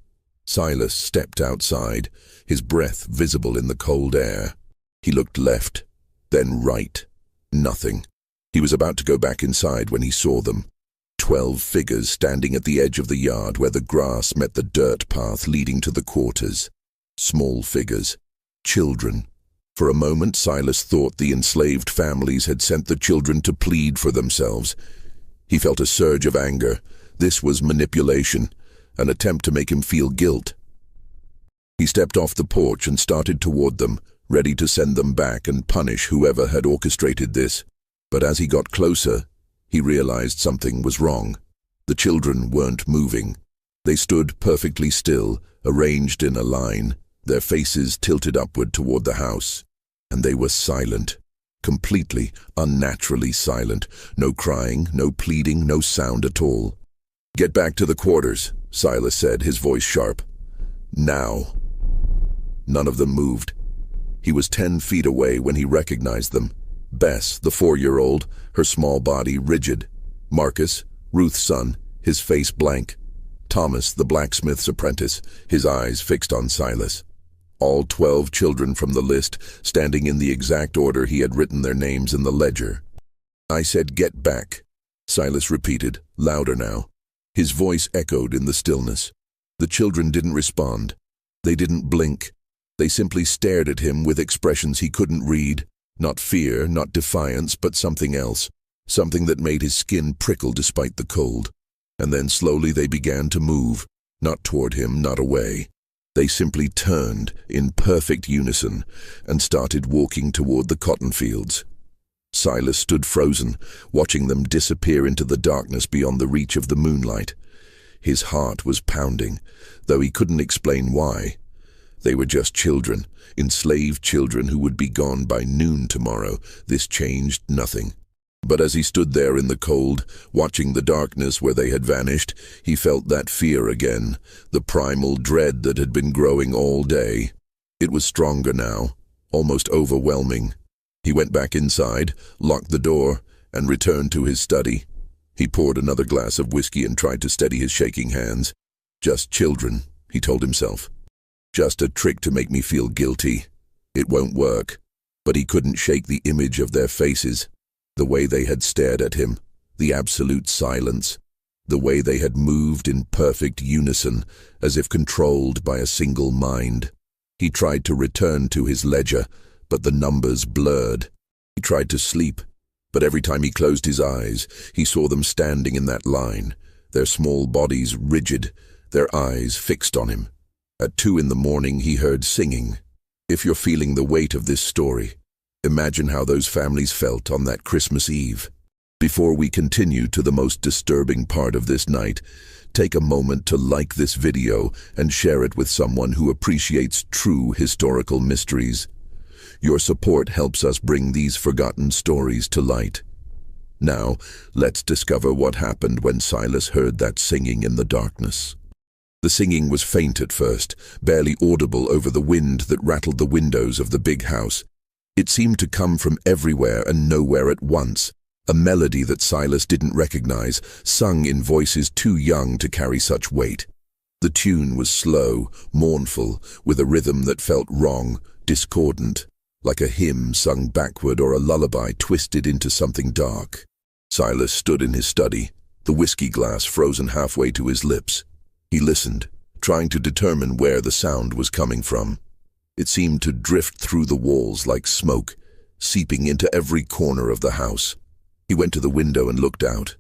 Silas stepped outside, his breath visible in the cold air. He looked left, then right. Nothing. He was about to go back inside when he saw them. 12 figures standing at the edge of the yard where the grass met the dirt path leading to the quarters. Small figures. Children. For a moment, Silas thought the enslaved families had sent the children to plead for themselves. He felt a surge of anger. This was manipulation, an attempt to make him feel guilt. He stepped off the porch and started toward them, ready to send them back and punish whoever had orchestrated this. But as he got closer, he realized something was wrong. The children weren't moving. They stood perfectly still, arranged in a line, their faces tilted upward toward the house. And they were silent. Completely, unnaturally silent. No crying, no pleading, no sound at all. "Get back to the quarters," Silas said, his voice sharp. "Now." None of them moved. He was 10 feet away when he recognized them. Bess, the 4-year-old, her small body rigid. Marcus, Ruth's son, his face blank. Thomas, the blacksmith's apprentice, his eyes fixed on Silas. All 12 children from the list, standing in the exact order he had written their names in the ledger. "I said get back," Silas repeated, louder now. His voice echoed in the stillness. The children didn't respond. They didn't blink. They simply stared at him with expressions he couldn't read. Not fear, not defiance, but something else. Something that made his skin prickle despite the cold. and then slowly they began to move, not toward him, not away. They simply turned in perfect unison and started walking toward the cotton fields. Silas stood frozen, watching them disappear into the darkness beyond the reach of the moonlight. His heart was pounding, though he couldn't explain why. They were just children, enslaved children who would be gone by noon tomorrow. This changed nothing. But as he stood there in the cold, watching the darkness where they had vanished, he felt that fear again, the primal dread that had been growing all day. It was stronger now, almost overwhelming. He went back inside, locked the door, and returned to his study. He poured another glass of whiskey and tried to steady his shaking hands. Just children, he told himself. Just a trick to make me feel guilty. It won't work. But he couldn't shake the image of their faces, the way they had stared at him, the absolute silence, the way they had moved in perfect unison, as if controlled by a single mind. He tried to return to his ledger, but the numbers blurred. He tried to sleep, but every time he closed his eyes, he saw them standing in that line, their small bodies rigid, their eyes fixed on him. At 2 in the morning he heard singing. If you're feeling the weight of this story, imagine how those families felt on that Christmas Eve. Before we continue to the most disturbing part of this night, take a moment to like this video and share it with someone who appreciates true historical mysteries. Your support helps us bring these forgotten stories to light. Now, let's discover what happened when Silas heard that singing in the darkness. The singing was faint at first, barely audible over the wind that rattled the windows of the big house. It seemed to come from everywhere and nowhere at once, a melody that Silas didn't recognize, sung in voices too young to carry such weight. The tune was slow, mournful, with a rhythm that felt wrong, discordant, like a hymn sung backward or a lullaby twisted into something dark. Silas stood in his study, the whiskey glass frozen halfway to his lips. He listened, trying to determine where the sound was coming from. It seemed to drift through the walls like smoke, seeping into every corner of the house. He went to the window and looked out.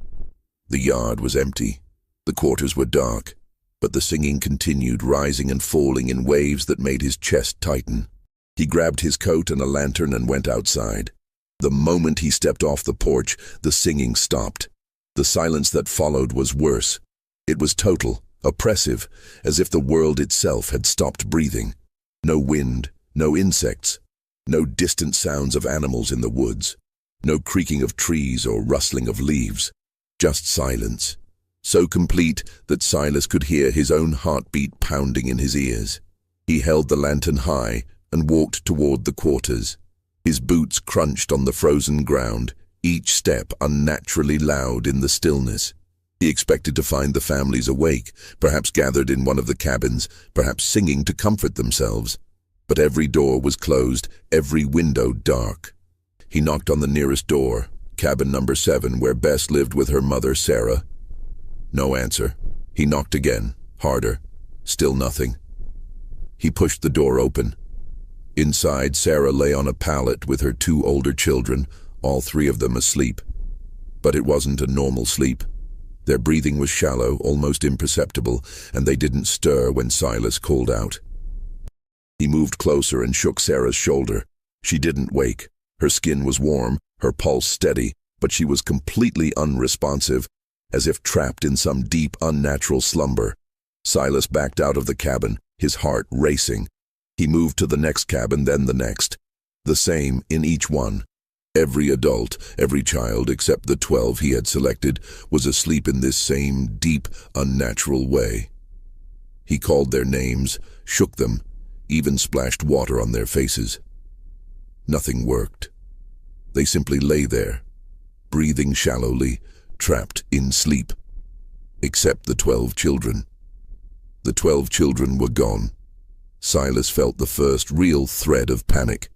The yard was empty. The quarters were dark, but the singing continued, rising and falling in waves that made his chest tighten. He grabbed his coat and a lantern and went outside. The moment he stepped off the porch, the singing stopped. The silence that followed was worse. It was total, oppressive, as if the world itself had stopped breathing. No wind, no insects, no distant sounds of animals in the woods, no creaking of trees or rustling of leaves, just silence, so complete that Silas could hear his own heartbeat pounding in his ears. He held the lantern high and walked toward the quarters. His boots crunched on the frozen ground, each step unnaturally loud in the stillness. He expected to find the families awake, perhaps gathered in one of the cabins, perhaps singing to comfort themselves. But every door was closed, every window dark. He knocked on the nearest door, cabin number 7, where Bess lived with her mother, Sarah. No answer. He knocked again, harder. Still nothing. He pushed the door open. Inside, Sarah lay on a pallet with her 2 older children, all 3 of them asleep. But it wasn't a normal sleep. Their breathing was shallow, almost imperceptible, and they didn't stir when Silas called out. He moved closer and shook Sarah's shoulder. She didn't wake. Her skin was warm, her pulse steady, but she was completely unresponsive, as if trapped in some deep, unnatural slumber. Silas backed out of the cabin, his heart racing. He moved to the next cabin, then the next. The same in each one. Every adult, every child except the 12 he had selected, was asleep in this same deep, unnatural way. He called their names, shook them, even splashed water on their faces. Nothing worked. They simply lay there, breathing shallowly, trapped in sleep. Except the 12 children. The 12 children were gone. Silas felt the first real thread of panic.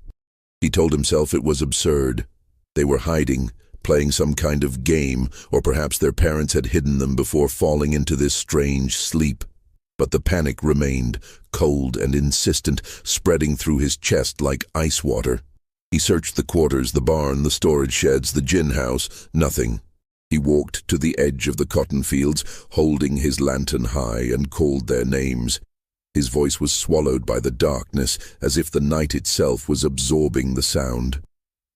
He told himself it was absurd. They were hiding, playing some kind of game, or perhaps their parents had hidden them before falling into this strange sleep. But the panic remained, cold and insistent, spreading through his chest like ice water. He searched the quarters, the barn, the storage sheds, the gin house. Nothing. He walked to the edge of the cotton fields, holding his lantern high, and called their names. His voice was swallowed by the darkness, as if the night itself was absorbing the sound.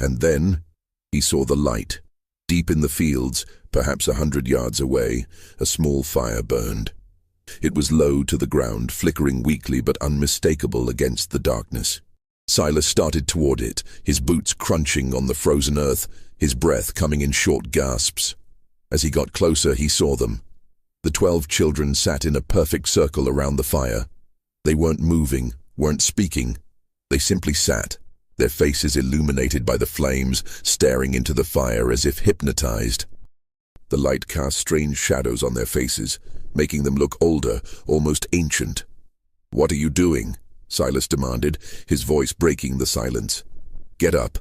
And then he saw the light. Deep in the fields, perhaps 100 yards away, a small fire burned. It was low to the ground, flickering weakly but unmistakable against the darkness. Silas started toward it, his boots crunching on the frozen earth, his breath coming in short gasps. As he got closer, he saw them. The 12 children sat in a perfect circle around the fire. They weren't moving, weren't speaking. They simply sat, their faces illuminated by the flames, staring into the fire as if hypnotized. The light cast strange shadows on their faces, making them look older, almost ancient. "What are you doing?" Silas demanded, his voice breaking the silence. "Get up.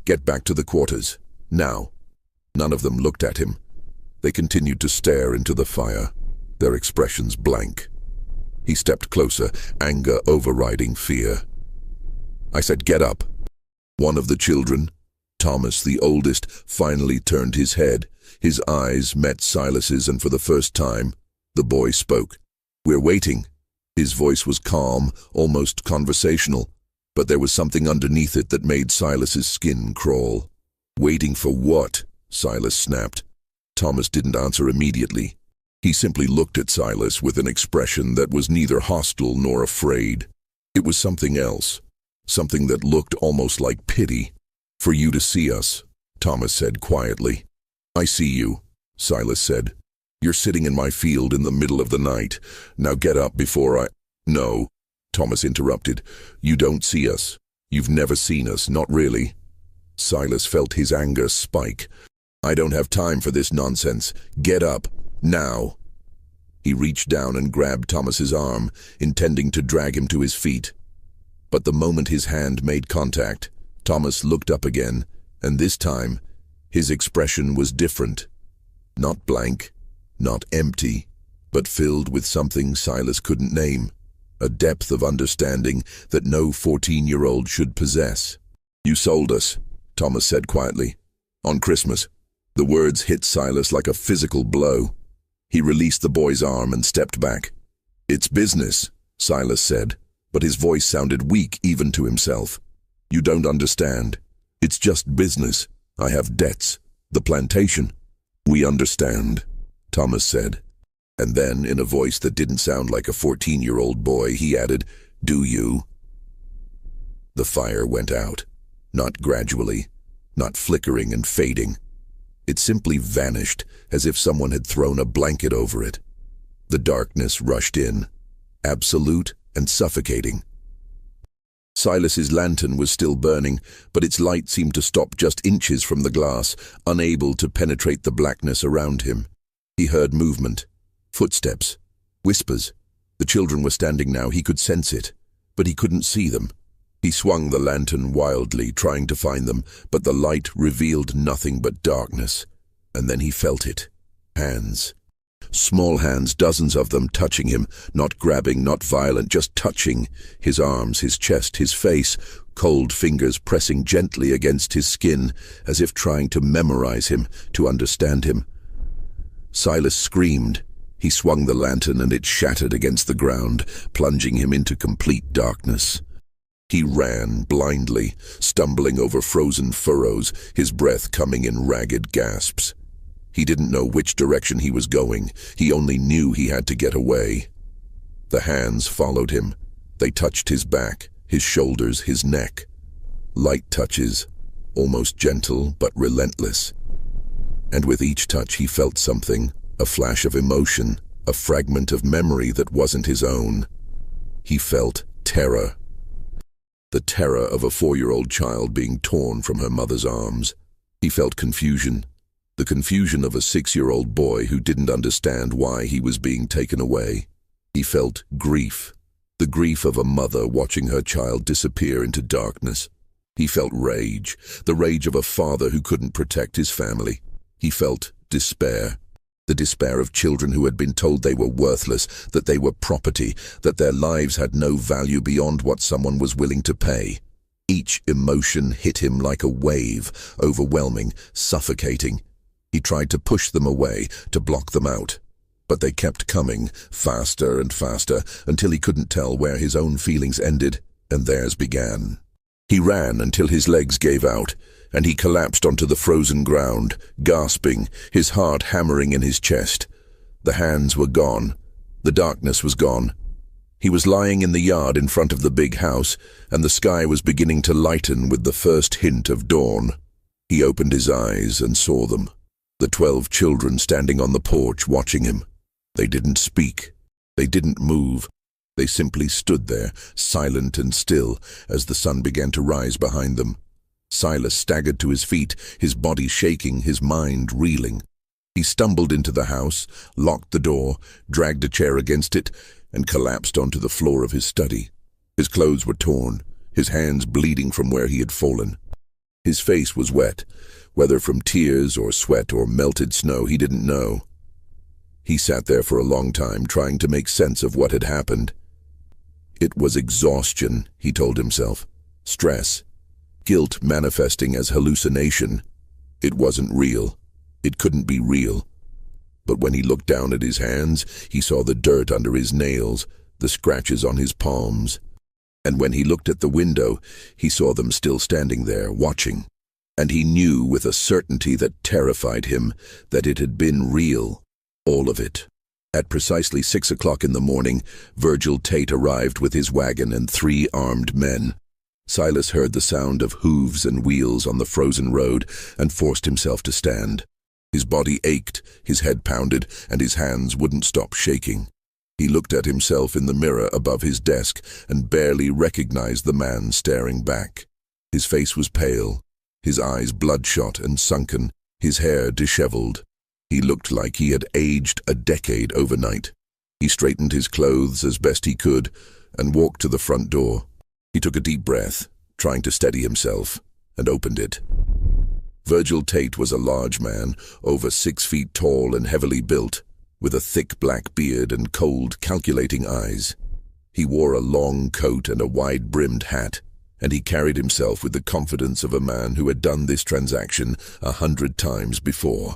Get back to the quarters. Now." None of them looked at him. They continued to stare into the fire, their expressions blank. He stepped closer, anger overriding fear. "I said get up." One of the children, Thomas, the oldest, finally turned his head. His eyes met Silas's, and for the first time, the boy spoke. "We're waiting." His voice was calm, almost conversational, but there was something underneath it that made Silas's skin crawl. "Waiting for what?" Silas snapped. Thomas didn't answer immediately. He simply looked at Silas with an expression that was neither hostile nor afraid. It was something else, something that looked almost like pity. "For you to see us," Thomas said quietly. "I see you," Silas said. "You're sitting in my field in the middle of the night. Now get up before I—" "No," Thomas interrupted. "You don't see us. You've never seen us, not really." Silas felt his anger spike. "I don't have time for this nonsense. Get up. Now." He reached down and grabbed Thomas's arm, intending to drag him to his feet. But the moment his hand made contact, Thomas looked up again, and this time, his expression was different. Not blank, not empty, but filled with something Silas couldn't name, a depth of understanding that no 14-year-old should possess. "You sold us," Thomas said quietly. "On Christmas." The words hit Silas like a physical blow. He released the boy's arm and stepped back. "It's business," Silas said, but his voice sounded weak even to himself. "You don't understand. It's just business. I have debts. The plantation." "We understand," Thomas said. And then, in a voice that didn't sound like a 14-year-old boy, he added, "Do you?" The fire went out. Not gradually, not flickering and fading. It simply vanished, as if someone had thrown a blanket over it. The darkness rushed in, absolute and suffocating. Silas's lantern was still burning, but its light seemed to stop just inches from the glass, unable to penetrate the blackness around him. He heard movement, footsteps, whispers. The children were standing now. He could sense it, but he couldn't see them. He swung the lantern wildly, trying to find them, but the light revealed nothing but darkness. And then he felt it. Hands. Small hands, dozens of them, touching him, not grabbing, not violent, just touching. His arms, his chest, his face, cold fingers pressing gently against his skin, as if trying to memorize him, to understand him. Silas screamed. He swung the lantern and it shattered against the ground, plunging him into complete darkness. He ran blindly, stumbling over frozen furrows, his breath coming in ragged gasps. He didn't know which direction he was going. He only knew he had to get away. The hands followed him. They touched his back, his shoulders, his neck. Light touches, almost gentle but relentless. And with each touch he felt something, a flash of emotion, a fragment of memory that wasn't his own. He felt terror. The terror of a 4-year-old child being torn from her mother's arms. He felt confusion, the confusion of a 6-year-old boy who didn't understand why he was being taken away. He felt grief, the grief of a mother watching her child disappear into darkness. He felt rage, the rage of a father who couldn't protect his family. He felt despair. The despair of children who had been told they were worthless, that they were property, that their lives had no value beyond what someone was willing to pay. Each emotion hit him like a wave, overwhelming, suffocating. He tried to push them away, to block them out. But they kept coming, faster and faster, until he couldn't tell where his own feelings ended and theirs began. He ran until his legs gave out, and he collapsed onto the frozen ground, gasping, his heart hammering in his chest. The hands were gone. The darkness was gone. He was lying in the yard in front of the big house, and the sky was beginning to lighten with the first hint of dawn. He opened his eyes and saw them. The 12 children standing on the porch watching him. They didn't speak. They didn't move. They simply stood there, silent and still, as the sun began to rise behind them. Silas staggered to his feet, his body shaking, his mind reeling. He stumbled into the house, locked the door, dragged a chair against it, and collapsed onto the floor of his study. His clothes were torn, his hands bleeding from where he had fallen. His face was wet, whether from tears or sweat or melted snow, he didn't know. He sat there for a long time, trying to make sense of what had happened. It was exhaustion, he told himself. Stress. Guilt manifesting as hallucination. It wasn't real. It couldn't be real. But when he looked down at his hands, he saw the dirt under his nails, the scratches on his palms. And when he looked at the window, he saw them still standing there, watching. And he knew with a certainty that terrified him that it had been real. All of it. At precisely 6 o'clock in the morning, Virgil Tate arrived with his wagon and 3 armed men. Silas heard the sound of hooves and wheels on the frozen road and forced himself to stand. His body ached, his head pounded, and his hands wouldn't stop shaking. He looked at himself in the mirror above his desk and barely recognized the man staring back. His face was pale, his eyes bloodshot and sunken, his hair disheveled. He looked like he had aged a decade overnight. He straightened his clothes as best he could and walked to the front door. He took a deep breath, trying to steady himself, and opened it. Virgil Tate was a large man, over 6 feet tall and heavily built, with a thick black beard and cold, calculating eyes. He wore a long coat and a wide-brimmed hat, and he carried himself with the confidence of a man who had done this transaction 100 times before.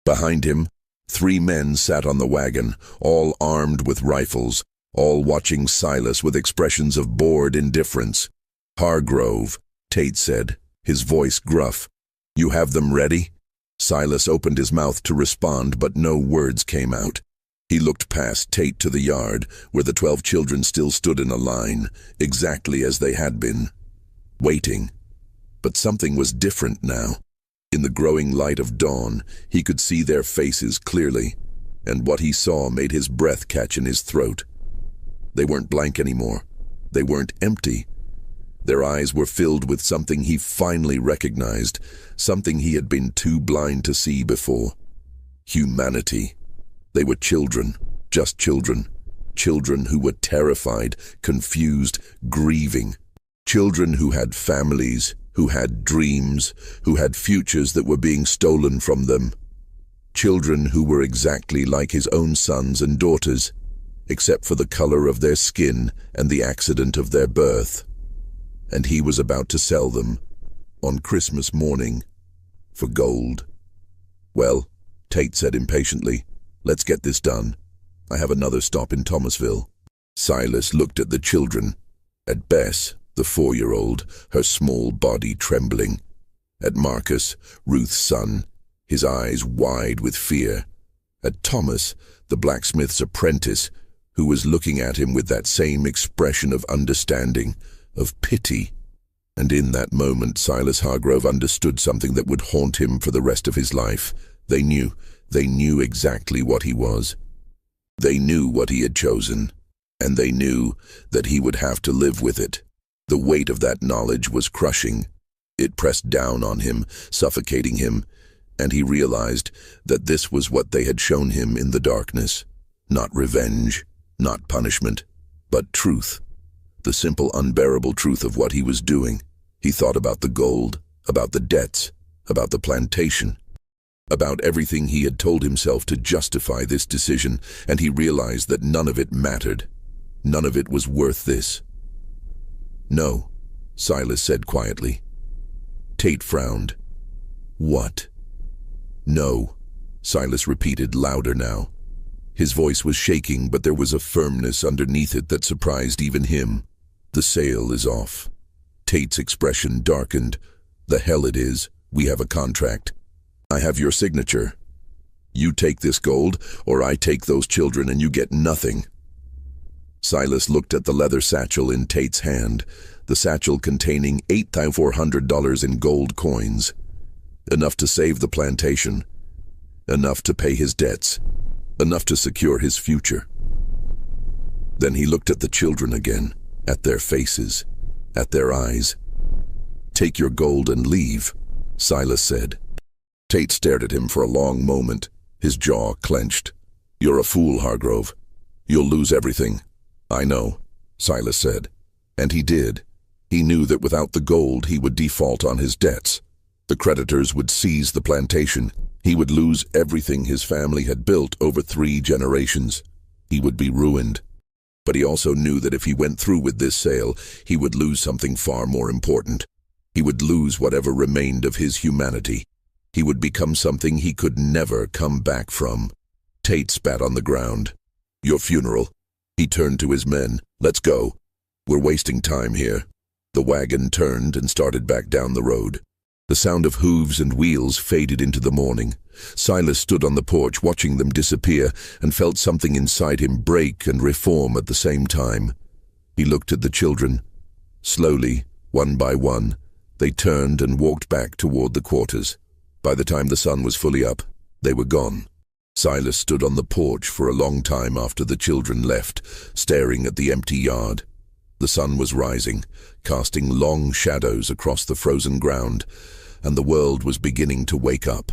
Behind him, 3 men sat on the wagon, all armed with rifles, all watching Silas with expressions of bored indifference. "Hargrove," Tate said, his voice gruff. "You have them ready?" Silas opened his mouth to respond, but no words came out. He looked past Tate to the yard, where the 12 children still stood in a line, exactly as they had been, waiting. But something was different now. In the growing light of dawn, he could see their faces clearly, and what he saw made his breath catch in his throat. They weren't blank anymore. They weren't empty. Their eyes were filled with something he finally recognized, something he had been too blind to see before. Humanity. They were children, just children. Children who were terrified, confused, grieving. Children who had families, who had dreams, who had futures that were being stolen from them. Children who were exactly like his own sons and daughters, except for the color of their skin and the accident of their birth. And he was about to sell them, on Christmas morning, for gold. "Well," Tate said impatiently, "let's get this done. I have another stop in Thomasville." Silas looked at the children, at Bess, the 4-year-old, her small body trembling. At Marcus, Ruth's son, his eyes wide with fear. At Thomas, the blacksmith's apprentice, who was looking at him with that same expression of understanding, of pity. And in that moment, Silas Hargrove understood something that would haunt him for the rest of his life. They knew exactly what he was. They knew what he had chosen, and they knew that he would have to live with it. The weight of that knowledge was crushing. It pressed down on him, suffocating him, and he realized that this was what they had shown him in the darkness. Not revenge, not punishment, but truth. The simple, unbearable truth of what he was doing. He thought about the gold, about the debts, about the plantation, about everything he had told himself to justify this decision, and he realized that none of it mattered. None of it was worth this. "No," Silas said quietly. Tate frowned. "What?" No, Silas repeated, louder now. His voice was shaking, but there was a firmness underneath it that surprised even him. The sale is off. Tate's expression darkened. The hell it is. We have a contract. I have your signature. You take this gold, or I take those children and you get nothing. Silas looked at the leather satchel in Tate's hand, the satchel containing $8,400 in gold coins. Enough to save the plantation. Enough to pay his debts. Enough to secure his future. Then he looked at the children again, at their faces, at their eyes. Take your gold and leave, Silas said. Tate stared at him for a long moment, his jaw clenched. You're a fool, Hargrove. You'll lose everything. I know, Silas said. And he did. He knew that without the gold he would default on his debts. The creditors would seize the plantation. He would lose everything his family had built over 3 generations. He would be ruined. But he also knew that if he went through with this sale, he would lose something far more important. He would lose whatever remained of his humanity. He would become something he could never come back from. Tate spat on the ground. Your funeral. He turned to his men. Let's go. We're wasting time here. The wagon turned and started back down the road. The sound of hooves and wheels faded into the morning. Silas stood on the porch watching them disappear and felt something inside him break and reform at the same time. He looked at the children. Slowly, one by one, they turned and walked back toward the quarters. By the time the sun was fully up, they were gone. Silas stood on the porch for a long time after the children left, staring at the empty yard. The sun was rising, casting long shadows across the frozen ground, and the world was beginning to wake up.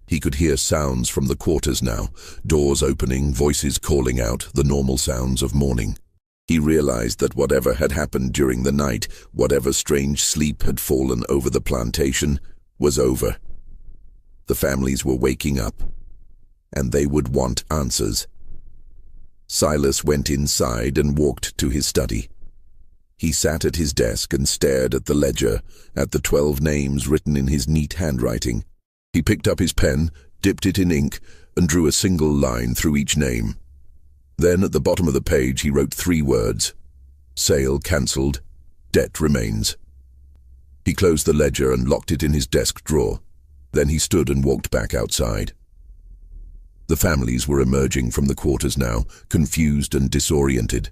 He could hear sounds from the quarters now, doors opening, voices calling out, the normal sounds of morning. He realized that whatever had happened during the night, whatever strange sleep had fallen over the plantation, was over. The families were waking up, and they would want answers. Silas went inside and walked to his study. He sat at his desk and stared at the ledger, at the 12 names written in his neat handwriting. He picked up his pen, dipped it in ink, and drew a single line through each name. Then at the bottom of the page he wrote 3 words. Sale cancelled, debt remains. He closed the ledger and locked it in his desk drawer. Then he stood and walked back outside. The families were emerging from the quarters now, confused and disoriented.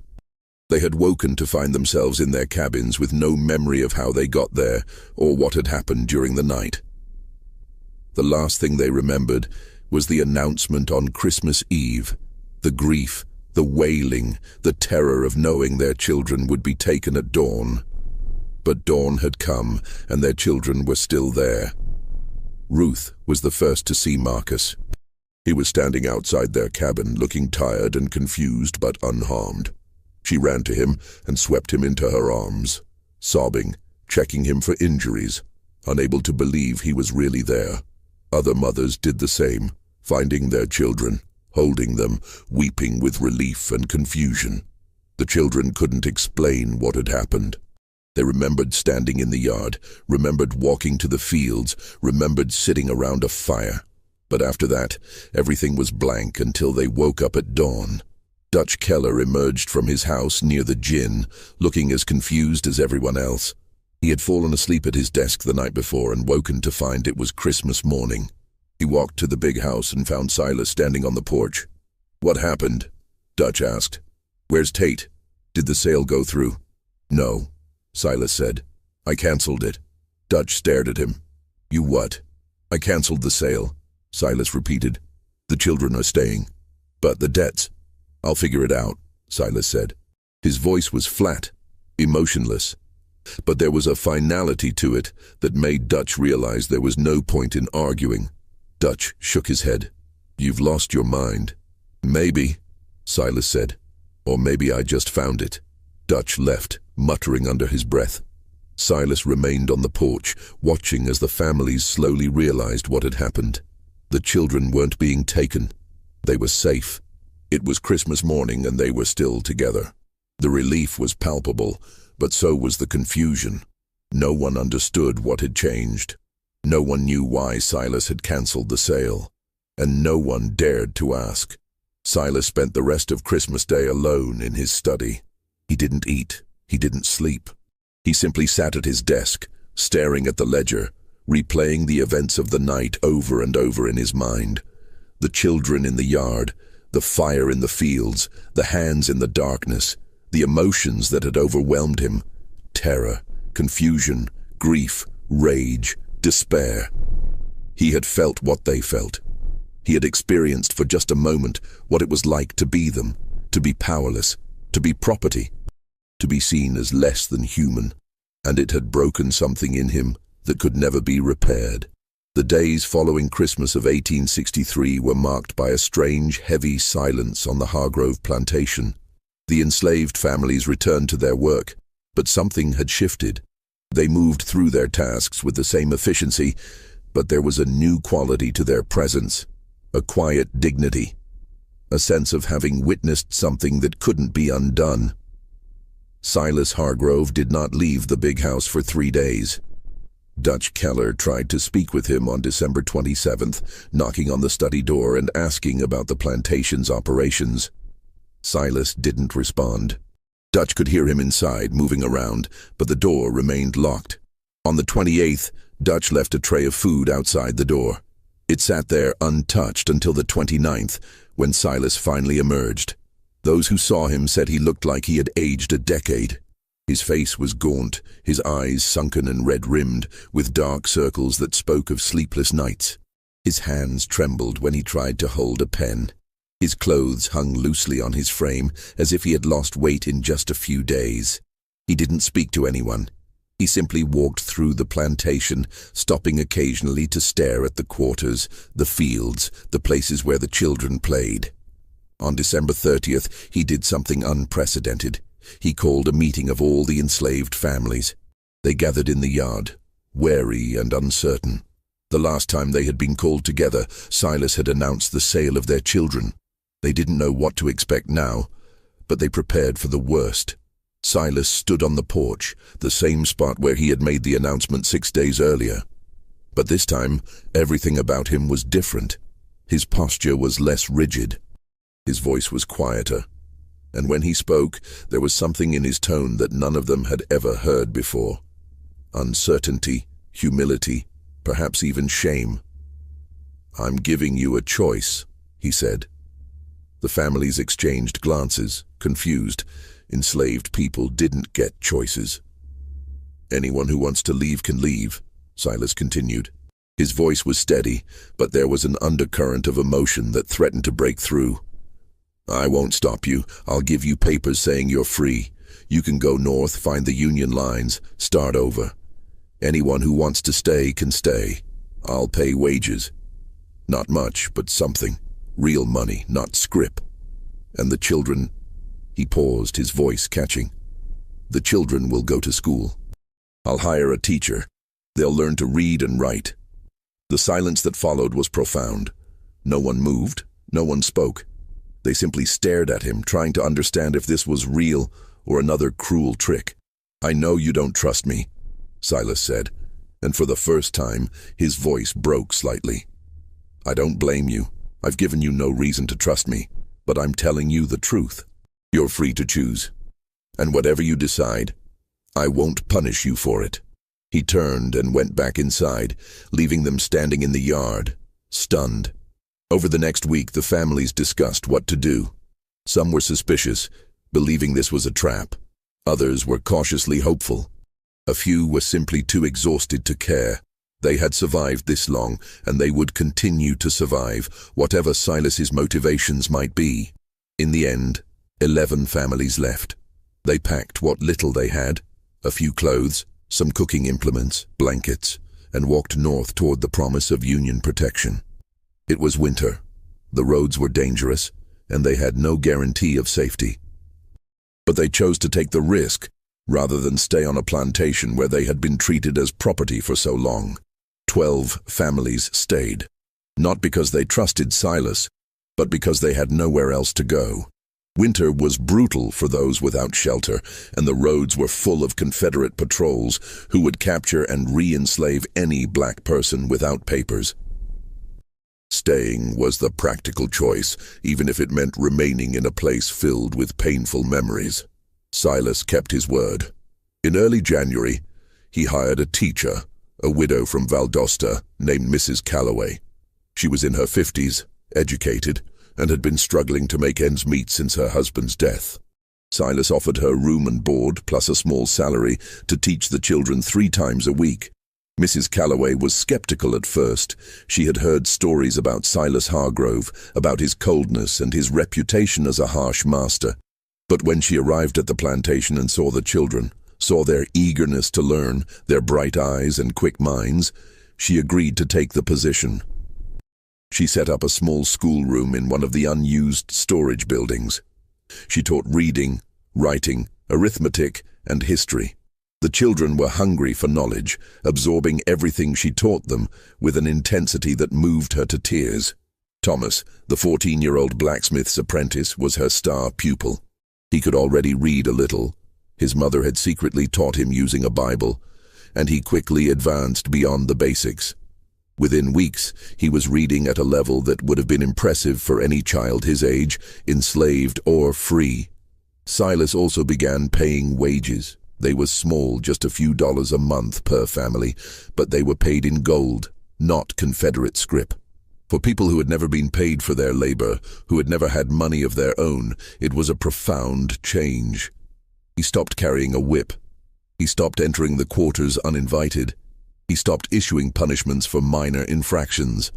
They had woken to find themselves in their cabins with no memory of how they got there or what had happened during the night. The last thing they remembered was the announcement on Christmas Eve, the grief, the wailing, the terror of knowing their children would be taken at dawn. But dawn had come, and their children were still there. Ruth was the first to see Marcus. He was standing outside their cabin, looking tired and confused but unharmed. She ran to him and swept him into her arms, sobbing, checking him for injuries, unable to believe he was really there. Other mothers did the same, finding their children, holding them, weeping with relief and confusion. The children couldn't explain what had happened. They remembered standing in the yard, remembered walking to the fields, remembered sitting around a fire. But after that, everything was blank until they woke up at dawn. Dutch Keller emerged from his house near the gin, looking as confused as everyone else. He had fallen asleep at his desk the night before and woken to find it was Christmas morning. He walked to the big house and found Silas standing on the porch. "What happened?" Dutch asked. "Where's Tate? Did the sale go through?" "No," Silas said. "I cancelled it." Dutch stared at him. "You what?" "I cancelled the sale," Silas repeated. "The children are staying. But the debts?" "I'll figure it out," Silas said. His voice was flat, emotionless, but there was a finality to it that made Dutch realize there was no point in arguing. Dutch shook his head. "You've lost your mind." "Maybe," Silas said. "Or maybe I just found it." Dutch left, muttering under his breath. Silas remained on the porch, watching as the families slowly realized what had happened. The children weren't being taken. They were safe. It was Christmas morning and they were still together. The relief was palpable, but so was the confusion. No one understood what had changed. No one knew why Silas had cancelled the sale, and no one dared to ask. Silas spent the rest of Christmas Day alone in his study. He didn't eat. He didn't sleep. He simply sat at his desk, staring at the ledger, replaying the events of the night over and over in his mind. The children in the yard, the fire in the fields, the hands in the darkness, the emotions that had overwhelmed him. Terror, confusion, grief, rage, despair. He had felt what they felt. He had experienced for just a moment what it was like to be them, to be powerless, to be property, to be seen as less than human. And it had broken something in him that could never be repaired. The days following Christmas of 1863 were marked by a strange, heavy silence on the Hargrove plantation. The enslaved families returned to their work, but something had shifted. They moved through their tasks with the same efficiency, but there was a new quality to their presence, a quiet dignity, a sense of having witnessed something that couldn't be undone. Silas Hargrove did not leave the big house for 3 days. Dutch Keller tried to speak with him on December 27th, knocking on the study door and asking about the plantation's operations. Silas didn't respond. Dutch could hear him inside, moving around, but the door remained locked. On the 28th, Dutch left a tray of food outside the door. It sat there untouched until the 29th, when Silas finally emerged. Those who saw him said he looked like he had aged a decade. His face was gaunt, his eyes sunken and red-rimmed, with dark circles that spoke of sleepless nights. His hands trembled when he tried to hold a pen. His clothes hung loosely on his frame, as if he had lost weight in just a few days. He didn't speak to anyone. He simply walked through the plantation, stopping occasionally to stare at the quarters, the fields, the places where the children played. On December 30th, he did something unprecedented. He called a meeting of all the enslaved families. They gathered in the yard, wary and uncertain. The last time they had been called together, Silas had announced the sale of their children. They didn't know what to expect now, but they prepared for the worst. Silas stood on the porch, the same spot where he had made the announcement 6 days earlier. But this time, everything about him was different. His posture was less rigid. His voice was quieter. And when he spoke, there was something in his tone that none of them had ever heard before. Uncertainty, humility, perhaps even shame. "I'm giving you a choice," he said. The families exchanged glances, confused. Enslaved people didn't get choices. "Anyone who wants to leave can leave," Silas continued. His voice was steady, but there was an undercurrent of emotion that threatened to break through. "I won't stop you. I'll give you papers saying you're free. You can go north, find the Union lines, start over. Anyone who wants to stay can stay. I'll pay wages. Not much, but something. Real money, not scrip. And the children..." He paused, his voice catching. "The children will go to school. I'll hire a teacher. They'll learn to read and write." The silence that followed was profound. No one moved, no one spoke. They simply stared at him, trying to understand if this was real or another cruel trick. "I know you don't trust me," Silas said, and for the first time, his voice broke slightly. "I don't blame you. I've given you no reason to trust me, but I'm telling you the truth. You're free to choose. And whatever you decide, I won't punish you for it." He turned and went back inside, leaving them standing in the yard, stunned. Over the next week, the families discussed what to do. Some were suspicious, believing this was a trap. Others were cautiously hopeful. A few were simply too exhausted to care. They had survived this long, and they would continue to survive, whatever Silas's motivations might be. In the end, 11 families left. They packed what little they had, a few clothes, some cooking implements, blankets, and walked north toward the promise of Union protection. It was winter. The roads were dangerous, and they had no guarantee of safety. But they chose to take the risk, rather than stay on a plantation where they had been treated as property for so long. 12 families stayed, not because they trusted Silas, but because they had nowhere else to go. Winter was brutal for those without shelter, and the roads were full of Confederate patrols who would capture and re-enslave any black person without papers. Staying was the practical choice, even if it meant remaining in a place filled with painful memories. Silas kept his word. In early January, he hired a teacher, a widow from Valdosta named Mrs. Calloway. She was in her 50s, educated, and had been struggling to make ends meet since her husband's death. Silas offered her room and board, plus a small salary, to teach the children 3 times a week. Mrs. Calloway was skeptical at first. She had heard stories about Silas Hargrove, about his coldness and his reputation as a harsh master. But when she arrived at the plantation and saw the children, saw their eagerness to learn, their bright eyes and quick minds, she agreed to take the position. She set up a small schoolroom in one of the unused storage buildings. She taught reading, writing, arithmetic, and history. The children were hungry for knowledge, absorbing everything she taught them with an intensity that moved her to tears. Thomas, the 14-year-old blacksmith's apprentice, was her star pupil. He could already read a little. His mother had secretly taught him using a Bible, and he quickly advanced beyond the basics. Within weeks, he was reading at a level that would have been impressive for any child his age, enslaved or free. Silas also began paying wages. They were small, just a few dollars a month per family, but they were paid in gold, not Confederate scrip. For people who had never been paid for their labor, who had never had money of their own, it was a profound change. He stopped carrying a whip. He stopped entering the quarters uninvited. He stopped issuing punishments for minor infractions.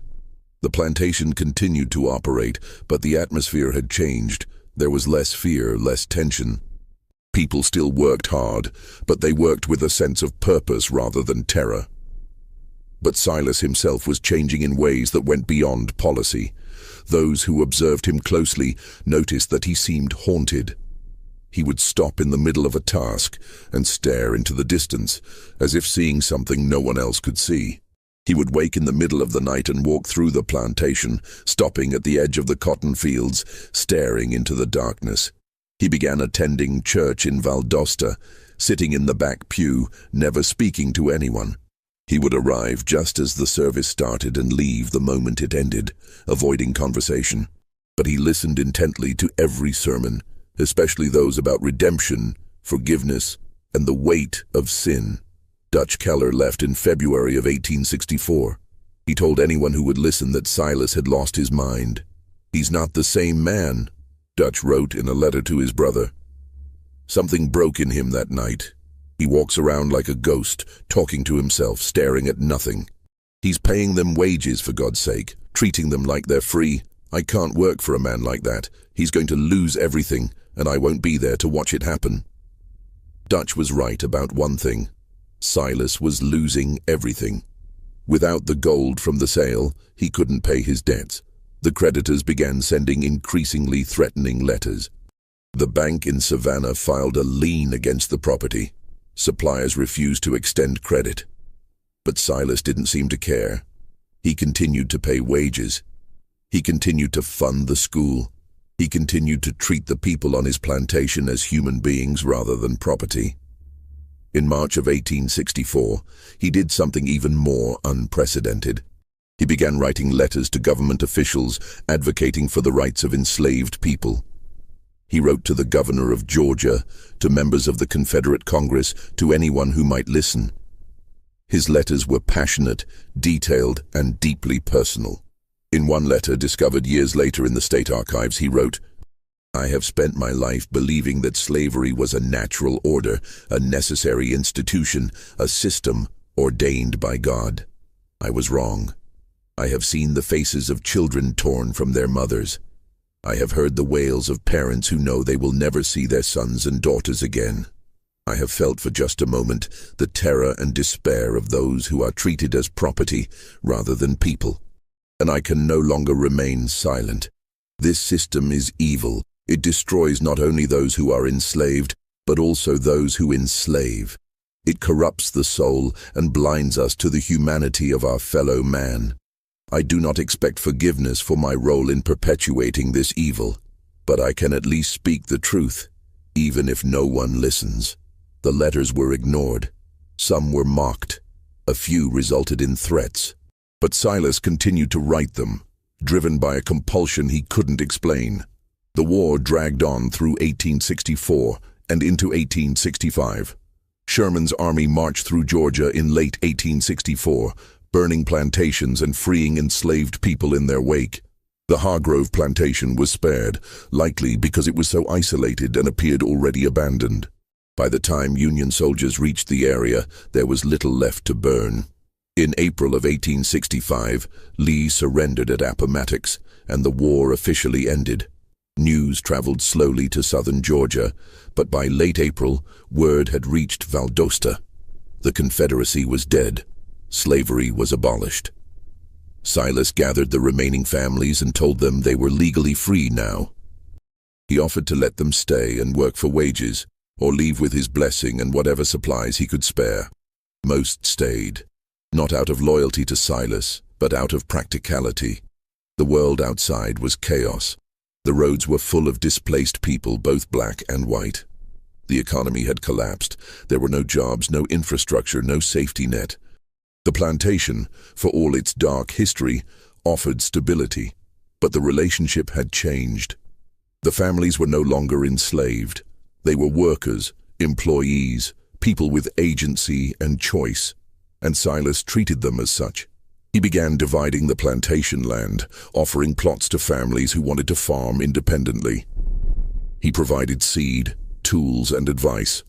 The plantation continued to operate, but the atmosphere had changed. There was less fear, less tension. People still worked hard, but they worked with a sense of purpose rather than terror. But Silas himself was changing in ways that went beyond policy. Those who observed him closely noticed that he seemed haunted. He would stop in the middle of a task and stare into the distance, as if seeing something no one else could see. He would wake in the middle of the night and walk through the plantation, stopping at the edge of the cotton fields, staring into the darkness. He began attending church in Valdosta, sitting in the back pew, never speaking to anyone. He would arrive just as the service started and leave the moment it ended, avoiding conversation. But he listened intently to every sermon, especially those about redemption, forgiveness, and the weight of sin. Dutch Keller left in February of 1864. He told anyone who would listen that Silas had lost his mind. "He's not the same man," Dutch wrote in a letter to his brother. "Something broke in him that night. He walks around like a ghost, talking to himself, staring at nothing. He's paying them wages, for God's sake, treating them like they're free. I can't work for a man like that. He's going to lose everything, and I won't be there to watch it happen." Dutch was right about one thing. Silas was losing everything. Without the gold from the sale, he couldn't pay his debts. The creditors began sending increasingly threatening letters. The bank in Savannah filed a lien against the property. Suppliers refused to extend credit. But Silas didn't seem to care. He continued to pay wages. He continued to fund the school. He continued to treat the people on his plantation as human beings rather than property. In March of 1864, he did something even more unprecedented. He began writing letters to government officials advocating for the rights of enslaved people. He wrote to the governor of Georgia, to members of the Confederate Congress, to anyone who might listen. His letters were passionate, detailed, and deeply personal. In one letter, discovered years later in the state archives, he wrote, "I have spent my life believing that slavery was a natural order, a necessary institution, a system ordained by God. I was wrong. I have seen the faces of children torn from their mothers. I have heard the wails of parents who know they will never see their sons and daughters again. I have felt for just a moment the terror and despair of those who are treated as property rather than people. And I can no longer remain silent. This system is evil. It destroys not only those who are enslaved, but also those who enslave. It corrupts the soul and blinds us to the humanity of our fellow man. I do not expect forgiveness for my role in perpetuating this evil. But I can at least speak the truth, even if no one listens. The letters were ignored. Some were mocked. A few resulted in threats. But Silas continued to write them, driven by a compulsion he couldn't explain. The war dragged on through 1864 and into 1865. Sherman's army marched through Georgia in late 1864, burning plantations and freeing enslaved people in their wake. The Hargrove plantation was spared, likely because it was so isolated and appeared already abandoned. By the time Union soldiers reached the area, there was little left to burn. In April of 1865, Lee surrendered at Appomattox, and the war officially ended. News traveled slowly to southern Georgia, but by late April, word had reached Valdosta. The Confederacy was dead. Slavery was abolished. Silas gathered the remaining families and told them they were legally free now. He offered to let them stay and work for wages, or leave with his blessing and whatever supplies he could spare. Most stayed, not out of loyalty to Silas, but out of practicality. The world outside was chaos. The roads were full of displaced people, both black and white. The economy had collapsed. There were no jobs, no infrastructure, no safety net. The plantation, for all its dark history, offered stability, but the relationship had changed. The families were no longer enslaved. They were workers, employees, people with agency and choice, and Silas treated them as such. He began dividing the plantation land, offering plots to families who wanted to farm independently. He provided seed, tools, and advice.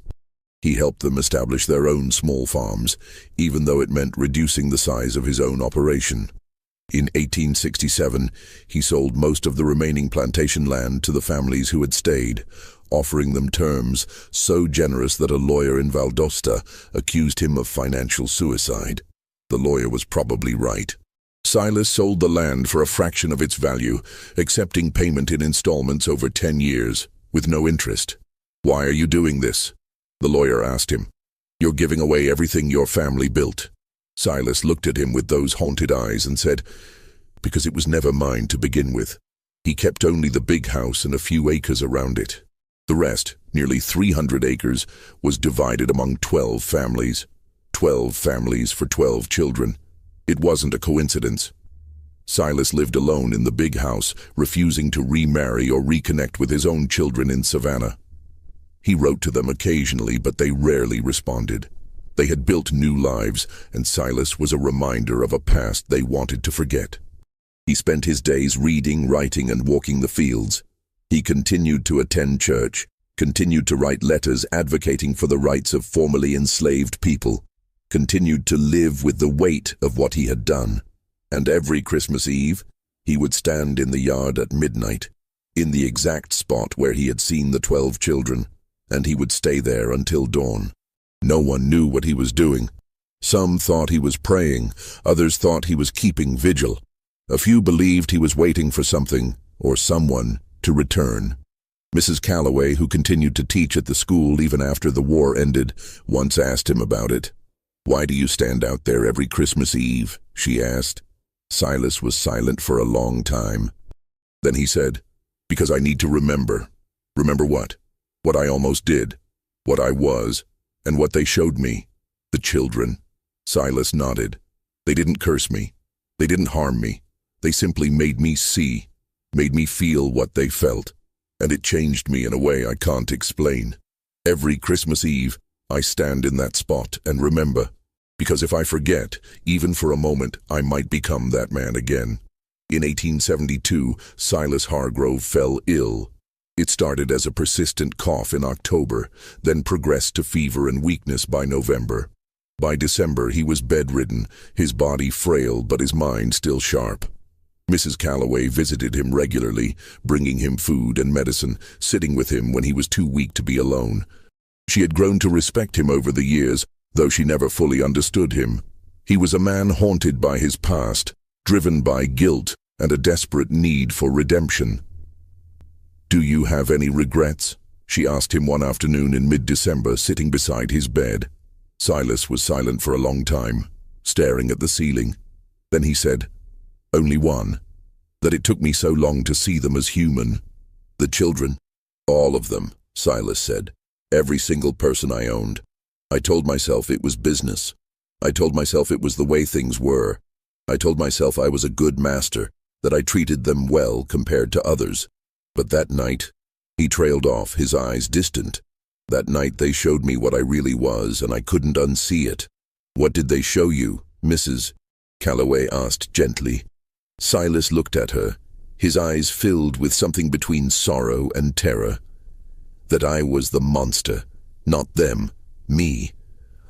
He helped them establish their own small farms, even though it meant reducing the size of his own operation. In 1867, he sold most of the remaining plantation land to the families who had stayed, offering them terms so generous that a lawyer in Valdosta accused him of financial suicide. The lawyer was probably right. Silas sold the land for a fraction of its value, accepting payment in installments over 10 years, with no interest. "Why are you doing this?" the lawyer asked him. "You're giving away everything your family built." Silas looked at him with those haunted eyes and said, "Because it was never mine to begin with." He kept only the big house and a few acres around it. The rest, nearly 300 acres, was divided among 12 families. 12 families for 12 children. It wasn't a coincidence. Silas lived alone in the big house, refusing to remarry or reconnect with his own children in Savannah. He wrote to them occasionally, but they rarely responded. They had built new lives, and Silas was a reminder of a past they wanted to forget. He spent his days reading, writing, and walking the fields. He continued to attend church, continued to write letters advocating for the rights of formerly enslaved people, continued to live with the weight of what he had done. And every Christmas Eve, he would stand in the yard at midnight, in the exact spot where he had seen the 12 children, and he would stay there until dawn. No one knew what he was doing. Some thought he was praying, others thought he was keeping vigil. A few believed he was waiting for something, or someone, to return. Mrs. Calloway, who continued to teach at the school even after the war ended, once asked him about it. "Why do you stand out there every Christmas Eve?" she asked. Silas was silent for a long time. Then he said, "Because I need to remember." "Remember what?" "What I almost did, what I was, and what they showed me. The children." Silas nodded. "They didn't curse me. They didn't harm me. They simply made me see, made me feel what they felt. And it changed me in a way I can't explain. Every Christmas Eve, I stand in that spot and remember, because if I forget, even for a moment, I might become that man again." In 1872, Silas Hargrove fell ill. It started as a persistent cough in October, then progressed to fever and weakness by November. By December, he was bedridden, his body frail but his mind still sharp. Mrs. Calloway visited him regularly, bringing him food and medicine, sitting with him when he was too weak to be alone. She had grown to respect him over the years, though she never fully understood him. He was a man haunted by his past, driven by guilt and a desperate need for redemption. "Do you have any regrets?" she asked him one afternoon in mid-December, sitting beside his bed. Silas was silent for a long time, staring at the ceiling. Then he said, "Only one. That it took me so long to see them as human. The children? All of them, Silas said. Every single person I owned. I told myself it was business. I told myself it was the way things were. I told myself I was a good master, that I treated them well compared to others. But that night, he trailed off, his eyes distant. That night they showed me what I really was, and I couldn't unsee it. What did they show you, Mrs. Calloway asked gently. Silas looked at her, his eyes filled with something between sorrow and terror. That I was the monster, not them, me.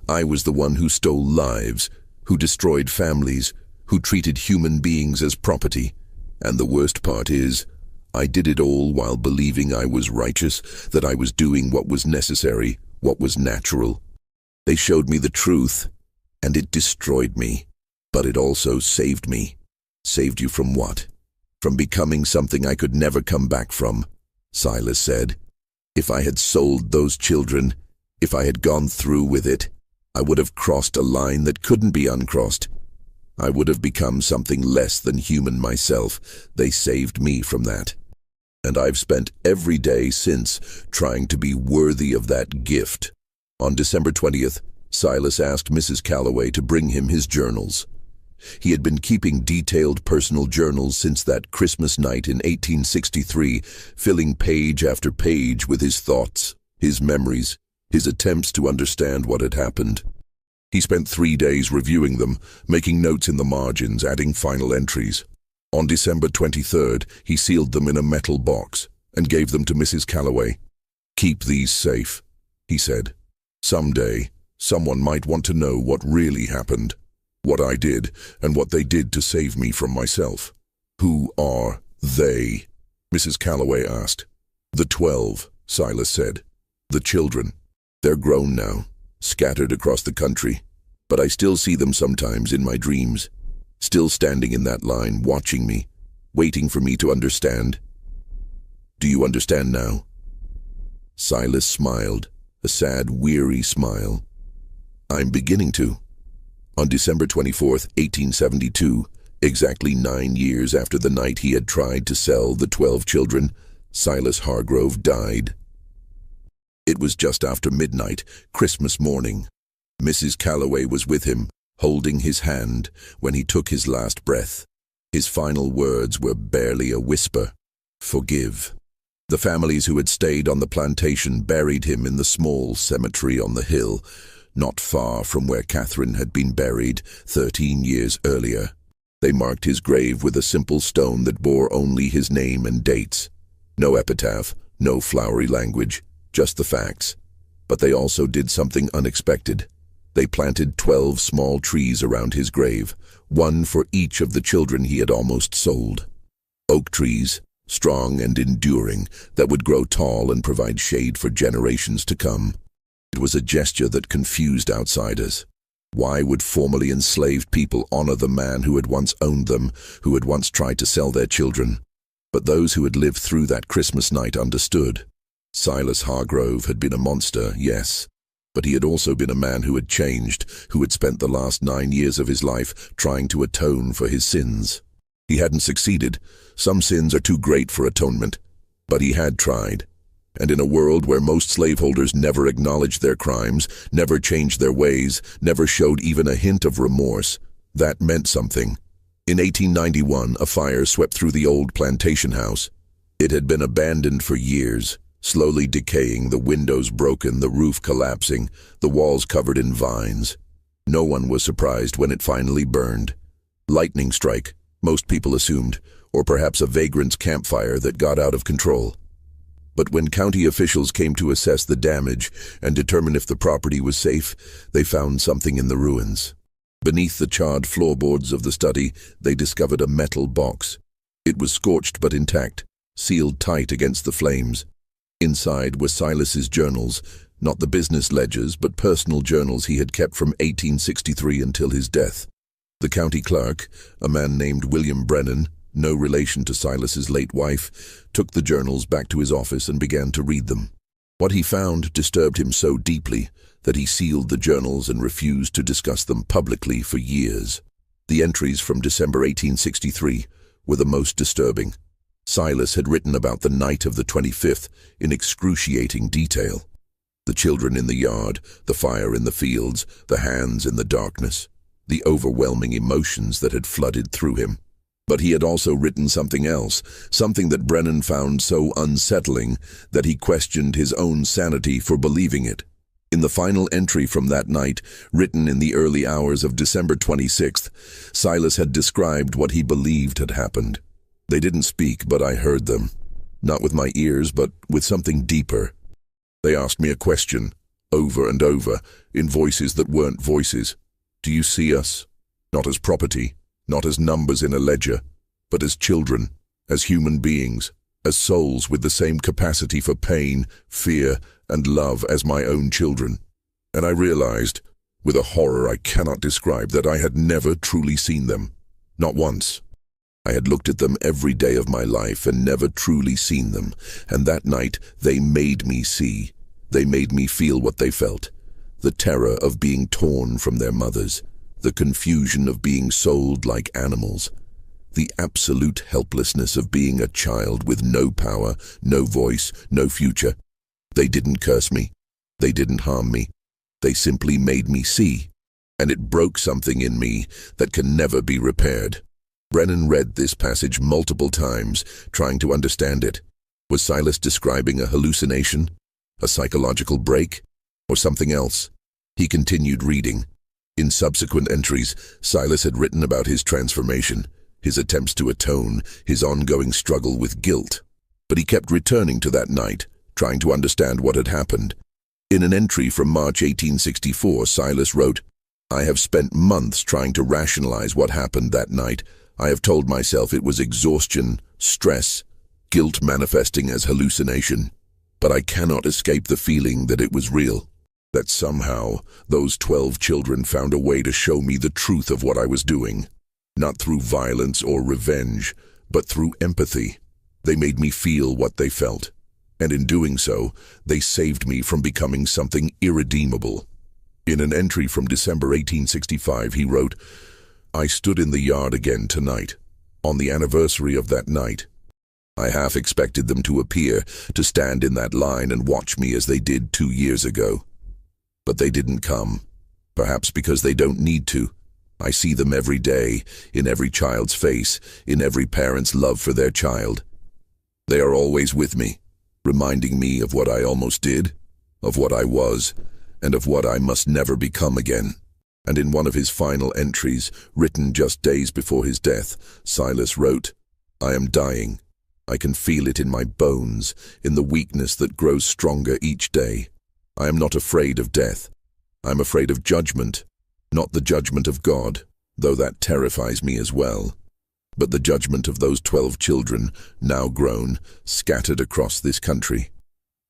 I was the one who stole lives, who destroyed families, who treated human beings as property. And the worst part is, I did it all while believing I was righteous, that I was doing what was necessary, what was natural. They showed me the truth, and it destroyed me. But it also saved me. Saved you from what? From becoming something I could never come back from, Silas said. If I had sold those children, if I had gone through with it, I would have crossed a line that couldn't be uncrossed. I would have become something less than human myself. They saved me from that. And I've spent every day since trying to be worthy of that gift. On December 20th, Silas asked Mrs. Calloway to bring him his journals. He had been keeping detailed personal journals since that Christmas night in 1863, filling page after page with his thoughts, his memories, his attempts to understand what had happened. He spent 3 days reviewing them, making notes in the margins, adding final entries. On December 23rd, he sealed them in a metal box and gave them to Mrs. Calloway. "Keep these safe," he said. "Someday, someone might want to know what really happened, what I did, and what they did to save me from myself." "Who are they?" Mrs. Calloway asked. "The 12, Silas said. "The children. They're grown now, scattered across the country, but I still see them sometimes in my dreams, still standing in that line, watching me, waiting for me to understand. Do you understand now?" Silas smiled, a sad, weary smile. "I'm beginning to." On December 24th, 1872, exactly 9 years after the night he had tried to sell the 12 children, Silas Hargrove died. It was just after midnight, Christmas morning. Mrs. Calloway was with him, holding his hand when he took his last breath. His final words were barely a whisper. "Forgive." The families who had stayed on the plantation buried him in the small cemetery on the hill, not far from where Catherine had been buried 13 years earlier. They marked his grave with a simple stone that bore only his name and dates. No epitaph, no flowery language, just the facts. But they also did something unexpected. They planted 12 small trees around his grave, one for each of the children he had almost sold. Oak trees, strong and enduring, that would grow tall and provide shade for generations to come. It was a gesture that confused outsiders. Why would formerly enslaved people honor the man who had once owned them, who had once tried to sell their children? But those who had lived through that Christmas night understood. Silas Hargrove had been a monster, yes, but he had also been a man who had changed, who had spent the last 9 years of his life trying to atone for his sins. He hadn't succeeded. Some sins are too great for atonement. But he had tried. And in a world where most slaveholders never acknowledged their crimes, never changed their ways, never showed even a hint of remorse, that meant something. In 1891, a fire swept through the old plantation house. It had been abandoned for years, slowly decaying, the windows broken, the roof collapsing, the walls covered in vines. No one was surprised when it finally burned. Lightning strike, most people assumed, or perhaps a vagrant's campfire that got out of control. But when county officials came to assess the damage and determine if the property was safe, they found something in the ruins. Beneath the charred floorboards of the study, they discovered a metal box. It was scorched but intact, sealed tight against the flames. Inside were Silas's journals, not the business ledgers, but personal journals he had kept from 1863 until his death. The county clerk, a man named William Brennan, no relation to Silas's late wife, took the journals back to his office and began to read them. What he found disturbed him so deeply that he sealed the journals and refused to discuss them publicly for years. The entries from December 1863 were the most disturbing. Silas had written about the night of the 25th in excruciating detail. The children in the yard, the fire in the fields, the hands in the darkness, the overwhelming emotions that had flooded through him. But he had also written something else, something that Brennan found so unsettling that he questioned his own sanity for believing it. In the final entry from that night, written in the early hours of December 26th, Silas had described what he believed had happened. They didn't speak, but I heard them. Not with my ears, but with something deeper. They asked me a question, over and over, in voices that weren't voices. Do you see us? Not as property, not as numbers in a ledger, but as children, as human beings, as souls with the same capacity for pain, fear, and love as my own children. And I realized, with a horror I cannot describe, that I had never truly seen them. Not once. I had looked at them every day of my life and never truly seen them, and that night they made me see. They made me feel what they felt. The terror of being torn from their mothers, the confusion of being sold like animals, the absolute helplessness of being a child with no power, no voice, no future. They didn't curse me. They didn't harm me. They simply made me see, and it broke something in me that can never be repaired. Brennan read this passage multiple times, trying to understand it. Was Silas describing a hallucination, a psychological break, or something else? He continued reading. In subsequent entries, Silas had written about his transformation, his attempts to atone, his ongoing struggle with guilt. But he kept returning to that night, trying to understand what had happened. In an entry from March 1864, Silas wrote, "I have spent months trying to rationalize what happened that night. I have told myself it was exhaustion, stress, guilt manifesting as hallucination. But I cannot escape the feeling that it was real, that somehow those 12 children found a way to show me the truth of what I was doing. Not through violence or revenge, but through empathy. They made me feel what they felt. And in doing so, they saved me from becoming something irredeemable." In an entry from December 1865, he wrote, "I stood in the yard again tonight, on the anniversary of that night. I half expected them to appear, to stand in that line and watch me as they did 2 years ago. But they didn't come, perhaps because they don't need to. I see them every day, in every child's face, in every parent's love for their child. They are always with me, reminding me of what I almost did, of what I was, and of what I must never become again." And in one of his final entries, written just days before his death, Silas wrote, "I am dying. I can feel it in my bones, in the weakness that grows stronger each day. I am not afraid of death. I am afraid of judgment, not the judgment of God, though that terrifies me as well, but the judgment of those 12 children, now grown, scattered across this country.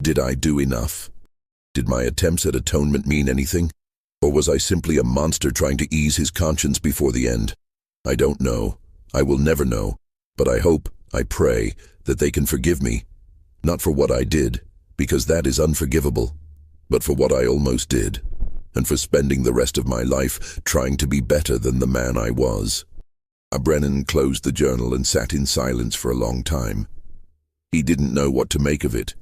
Did I do enough? Did my attempts at atonement mean anything? Or was I simply a monster trying to ease his conscience before the end? I don't know. I will never know. But I hope, I pray, that they can forgive me. Not for what I did, because that is unforgivable, but for what I almost did, and for spending the rest of my life trying to be better than the man I was." Brennan closed the journal and sat in silence for a long time. He didn't know what to make of it.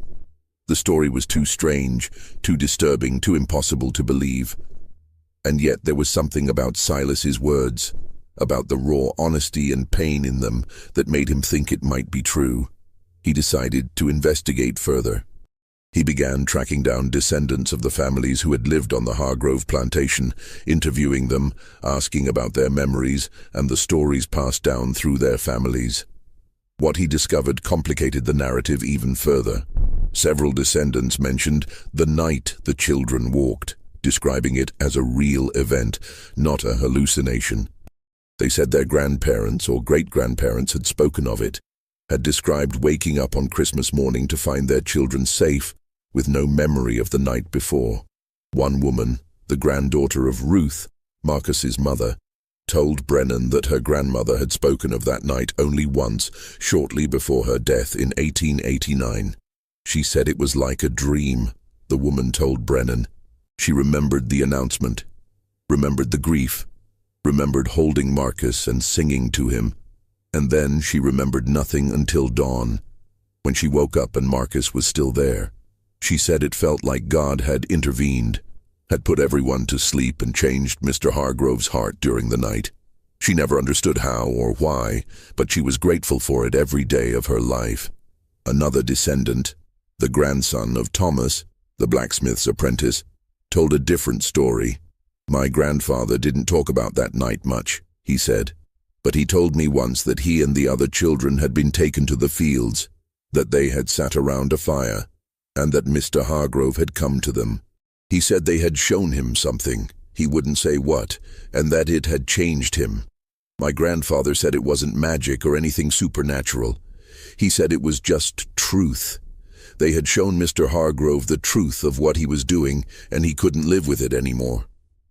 The story was too strange, too disturbing, too impossible to believe. And yet there was something about Silas's words, about the raw honesty and pain in them, that made him think it might be true. He decided to investigate further. He began tracking down descendants of the families who had lived on the Hargrove plantation, interviewing them, asking about their memories and the stories passed down through their families. What he discovered complicated the narrative even further. Several descendants mentioned the night the children walked, describing it as a real event, not a hallucination. They said their grandparents or great-grandparents had spoken of it, had described waking up on Christmas morning to find their children safe, with no memory of the night before. One woman, the granddaughter of Ruth, Marcus's mother, told Brennan that her grandmother had spoken of that night only once, shortly before her death in 1889. She said it was like a dream, the woman told Brennan. She remembered the announcement, remembered the grief, remembered holding Marcus and singing to him. And then she remembered nothing until dawn, when she woke up and Marcus was still there. She said it felt like God had intervened, had put everyone to sleep and changed Mr. Hargrove's heart during the night. She never understood how or why, but she was grateful for it every day of her life. Another descendant, the grandson of Thomas, the blacksmith's apprentice, told a different story. "My grandfather didn't talk about that night much," he said, "but he told me once that he and the other children had been taken to the fields, that they had sat around a fire, and that Mr. Hargrove had come to them. He said they had shown him something, he wouldn't say what, and that it had changed him. My grandfather said it wasn't magic or anything supernatural. He said it was just truth. They had shown Mr. Hargrove the truth of what he was doing, and he couldn't live with it anymore."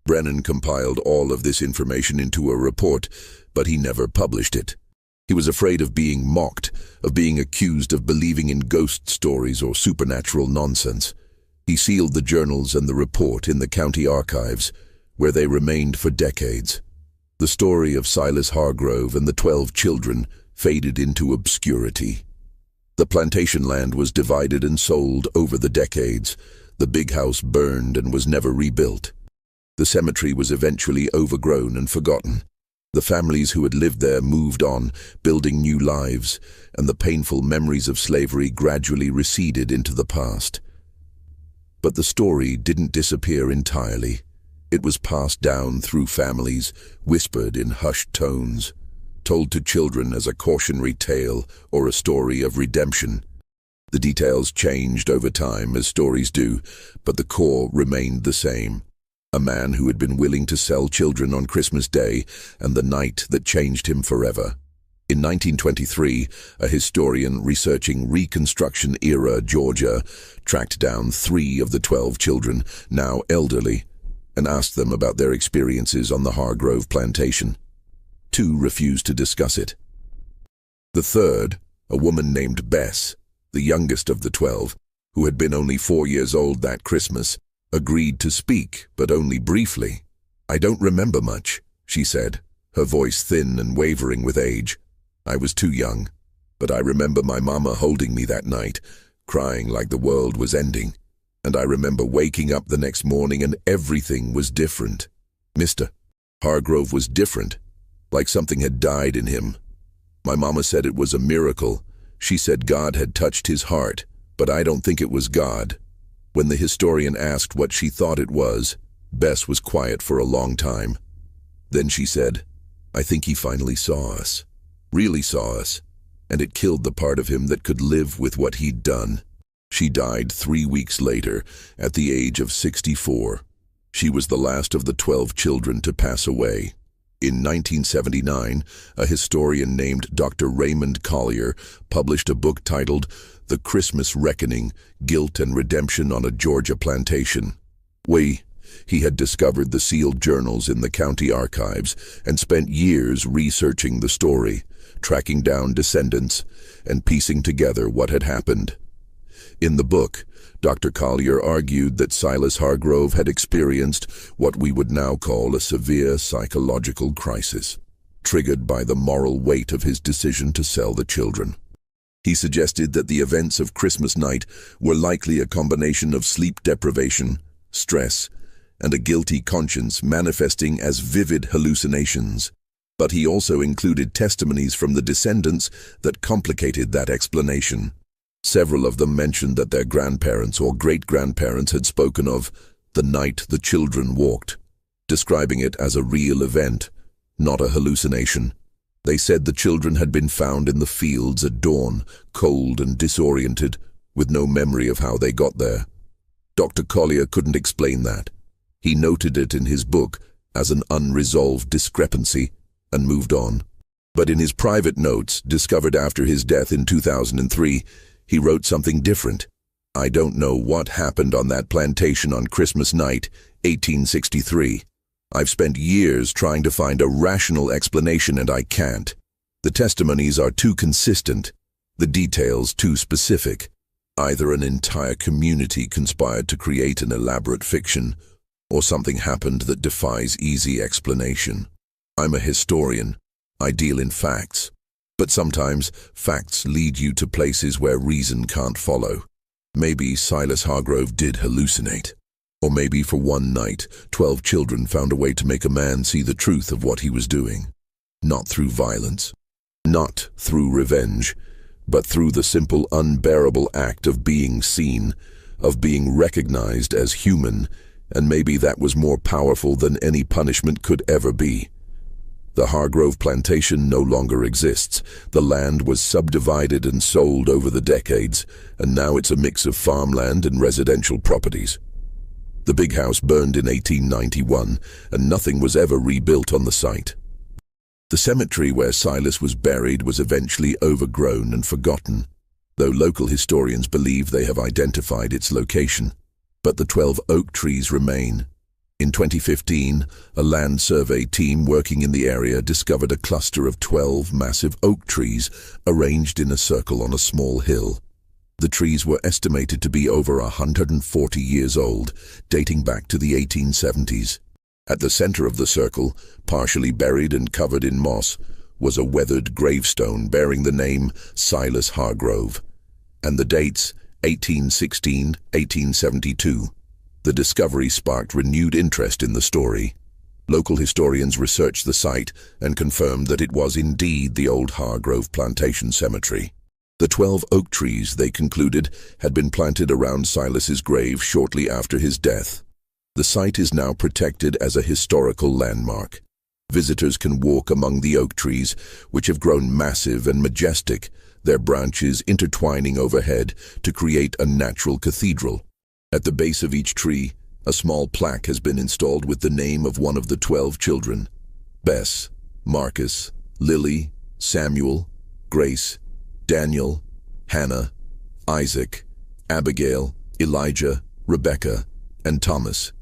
Brennan compiled all of this information into a report, but he never published it. He was afraid of being mocked, of being accused of believing in ghost stories or supernatural nonsense. He sealed the journals and the report in the county archives, where they remained for decades. The story of Silas Hargrove and the 12 children faded into obscurity. The plantation land was divided and sold over the decades. The big house burned and was never rebuilt. The cemetery was eventually overgrown and forgotten. The families who had lived there moved on, building new lives, and the painful memories of slavery gradually receded into the past. But the story didn't disappear entirely. It was passed down through families, whispered in hushed tones, told to children as a cautionary tale or a story of redemption. The details changed over time, as stories do, but the core remained the same. A man who had been willing to sell children on Christmas Day and the night that changed him forever. In 1923, a historian researching Reconstruction-era Georgia tracked down 3 of the 12 children, now elderly, and asked them about their experiences on the Hargrove plantation. 2 refused to discuss it. The third, a woman named Bess, the youngest of the 12, who had been only 4 years old that Christmas, agreed to speak, but only briefly. "I don't remember much," she said, her voice thin and wavering with age. "I was too young, but I remember my mama holding me that night, crying like the world was ending. And I remember waking up the next morning and everything was different. Mr. Hargrove was different, like something had died in him. My mama said it was a miracle. She said God had touched his heart, but I don't think it was God." When the historian asked what she thought it was, Bess was quiet for a long time. Then she said, "I think he finally saw us, really saw us, and it killed the part of him that could live with what he'd done." She died 3 weeks later, at the age of 64. She was the last of the 12 children to pass away. In 1979, a historian named Dr. Raymond Collier published a book titled The Christmas Reckoning, Guilt and Redemption on a Georgia Plantation. He had discovered the sealed journals in the county archives and spent years researching the story, tracking down descendants, and piecing together what had happened. In the book, Dr. Collier argued that Silas Hargrove had experienced what we would now call a severe psychological crisis, triggered by the moral weight of his decision to sell the children. He suggested that the events of Christmas night were likely a combination of sleep deprivation, stress, and a guilty conscience manifesting as vivid hallucinations. But he also included testimonies from the descendants that complicated that explanation. Several of them mentioned that their grandparents or great-grandparents had spoken of the night the children walked, describing it as a real event, not a hallucination. They said the children had been found in the fields at dawn, cold and disoriented, with no memory of how they got there. Dr. Collier couldn't explain that. He noted it in his book as an unresolved discrepancy and moved on. But in his private notes, discovered after his death in 2003, he wrote something different. "I don't know what happened on that plantation on Christmas night, 1863. I've spent years trying to find a rational explanation and I can't. The testimonies are too consistent, the details too specific. Either an entire community conspired to create an elaborate fiction, or something happened that defies easy explanation. I'm a historian. I deal in facts. But sometimes facts lead you to places where reason can't follow. Maybe Silas Hargrove did hallucinate. Or maybe for one night, 12 children found a way to make a man see the truth of what he was doing. Not through violence, not through revenge, but through the simple, unbearable act of being seen, of being recognized as human, and maybe that was more powerful than any punishment could ever be. The Hargrove plantation no longer exists. The land was subdivided and sold over the decades, and now it's a mix of farmland and residential properties. The big house burned in 1891, and nothing was ever rebuilt on the site. The cemetery where Silas was buried was eventually overgrown and forgotten, though local historians believe they have identified its location. But the 12 oak trees remain. In 2015, a land survey team working in the area discovered a cluster of 12 massive oak trees arranged in a circle on a small hill. The trees were estimated to be over 140 years old, dating back to the 1870s. At the center of the circle, partially buried and covered in moss, was a weathered gravestone bearing the name Silas Hargrove, and the dates 1816, 1872. The discovery sparked renewed interest in the story. Local historians researched the site and confirmed that it was indeed the old Hargrove Plantation Cemetery. The 12 oak trees, they concluded, had been planted around Silas's grave shortly after his death. The site is now protected as a historical landmark. Visitors can walk among the oak trees, which have grown massive and majestic, their branches intertwining overhead to create a natural cathedral. At the base of each tree, a small plaque has been installed with the name of one of the 12 children: Bess, Marcus, Lily, Samuel, Grace, Daniel, Hannah, Isaac, Abigail, Elijah, Rebecca, and Thomas.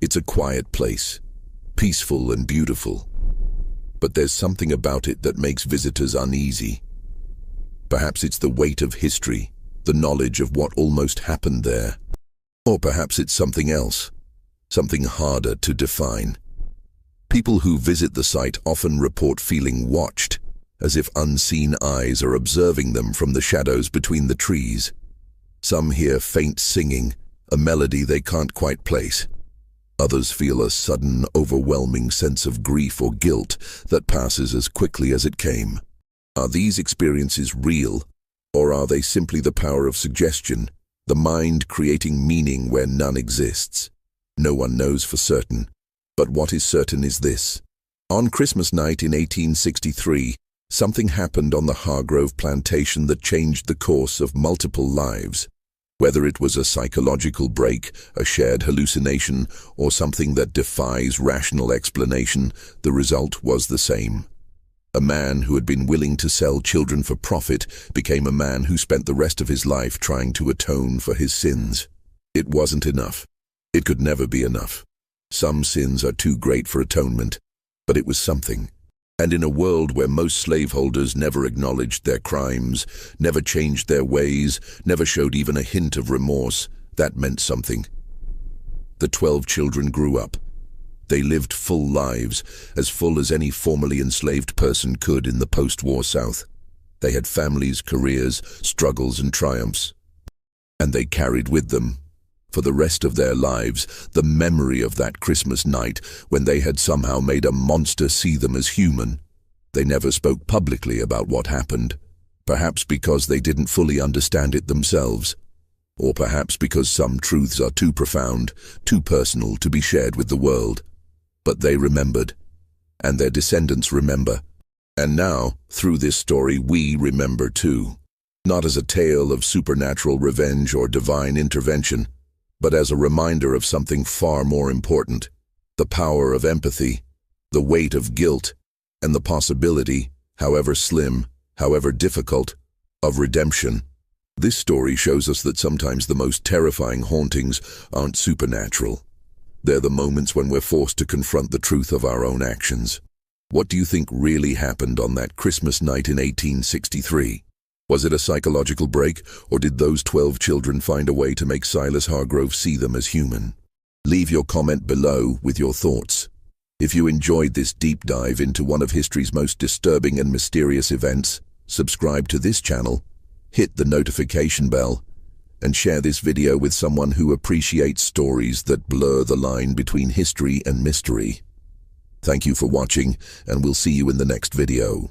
It's a quiet place, peaceful and beautiful. But there's something about it that makes visitors uneasy. Perhaps it's the weight of history, the knowledge of what almost happened there. Or perhaps it's something else, something harder to define. People who visit the site often report feeling watched, as if unseen eyes are observing them from the shadows between the trees. Some hear faint singing, a melody they can't quite place. Others feel a sudden, overwhelming sense of grief or guilt that passes as quickly as it came. Are these experiences real, or are they simply the power of suggestion? The mind creating meaning where none exists? No one knows for certain, but what is certain is this. On Christmas night in 1863, something happened on the Hargrove plantation that changed the course of multiple lives. Whether it was a psychological break, a shared hallucination, or something that defies rational explanation, the result was the same. A man who had been willing to sell children for profit became a man who spent the rest of his life trying to atone for his sins. It wasn't enough. It could never be enough. Some sins are too great for atonement, but it was something. And in a world where most slaveholders never acknowledged their crimes, never changed their ways, never showed even a hint of remorse, that meant something. The 12 children grew up. They lived full lives, as full as any formerly enslaved person could in the post-war South. They had families, careers, struggles, and triumphs. And they carried with them, for the rest of their lives, the memory of that Christmas night when they had somehow made a monster see them as human. They never spoke publicly about what happened, perhaps because they didn't fully understand it themselves, or perhaps because some truths are too profound, too personal to be shared with the world. But they remembered, and their descendants remember. And now, through this story, we remember too. Not as a tale of supernatural revenge or divine intervention, but as a reminder of something far more important: the power of empathy, the weight of guilt, and the possibility, however slim, however difficult, of redemption. This story shows us that sometimes the most terrifying hauntings aren't supernatural. They're the moments when we're forced to confront the truth of our own actions. What do you think really happened on that Christmas night in 1863? Was it a psychological break, or did those 12 children find a way to make Silas Hargrove see them as human? Leave your comment below with your thoughts. If you enjoyed this deep dive into one of history's most disturbing and mysterious events, subscribe to this channel, hit the notification bell, and share this video with someone who appreciates stories that blur the line between history and mystery. Thank you for watching, and we'll see you in the next video.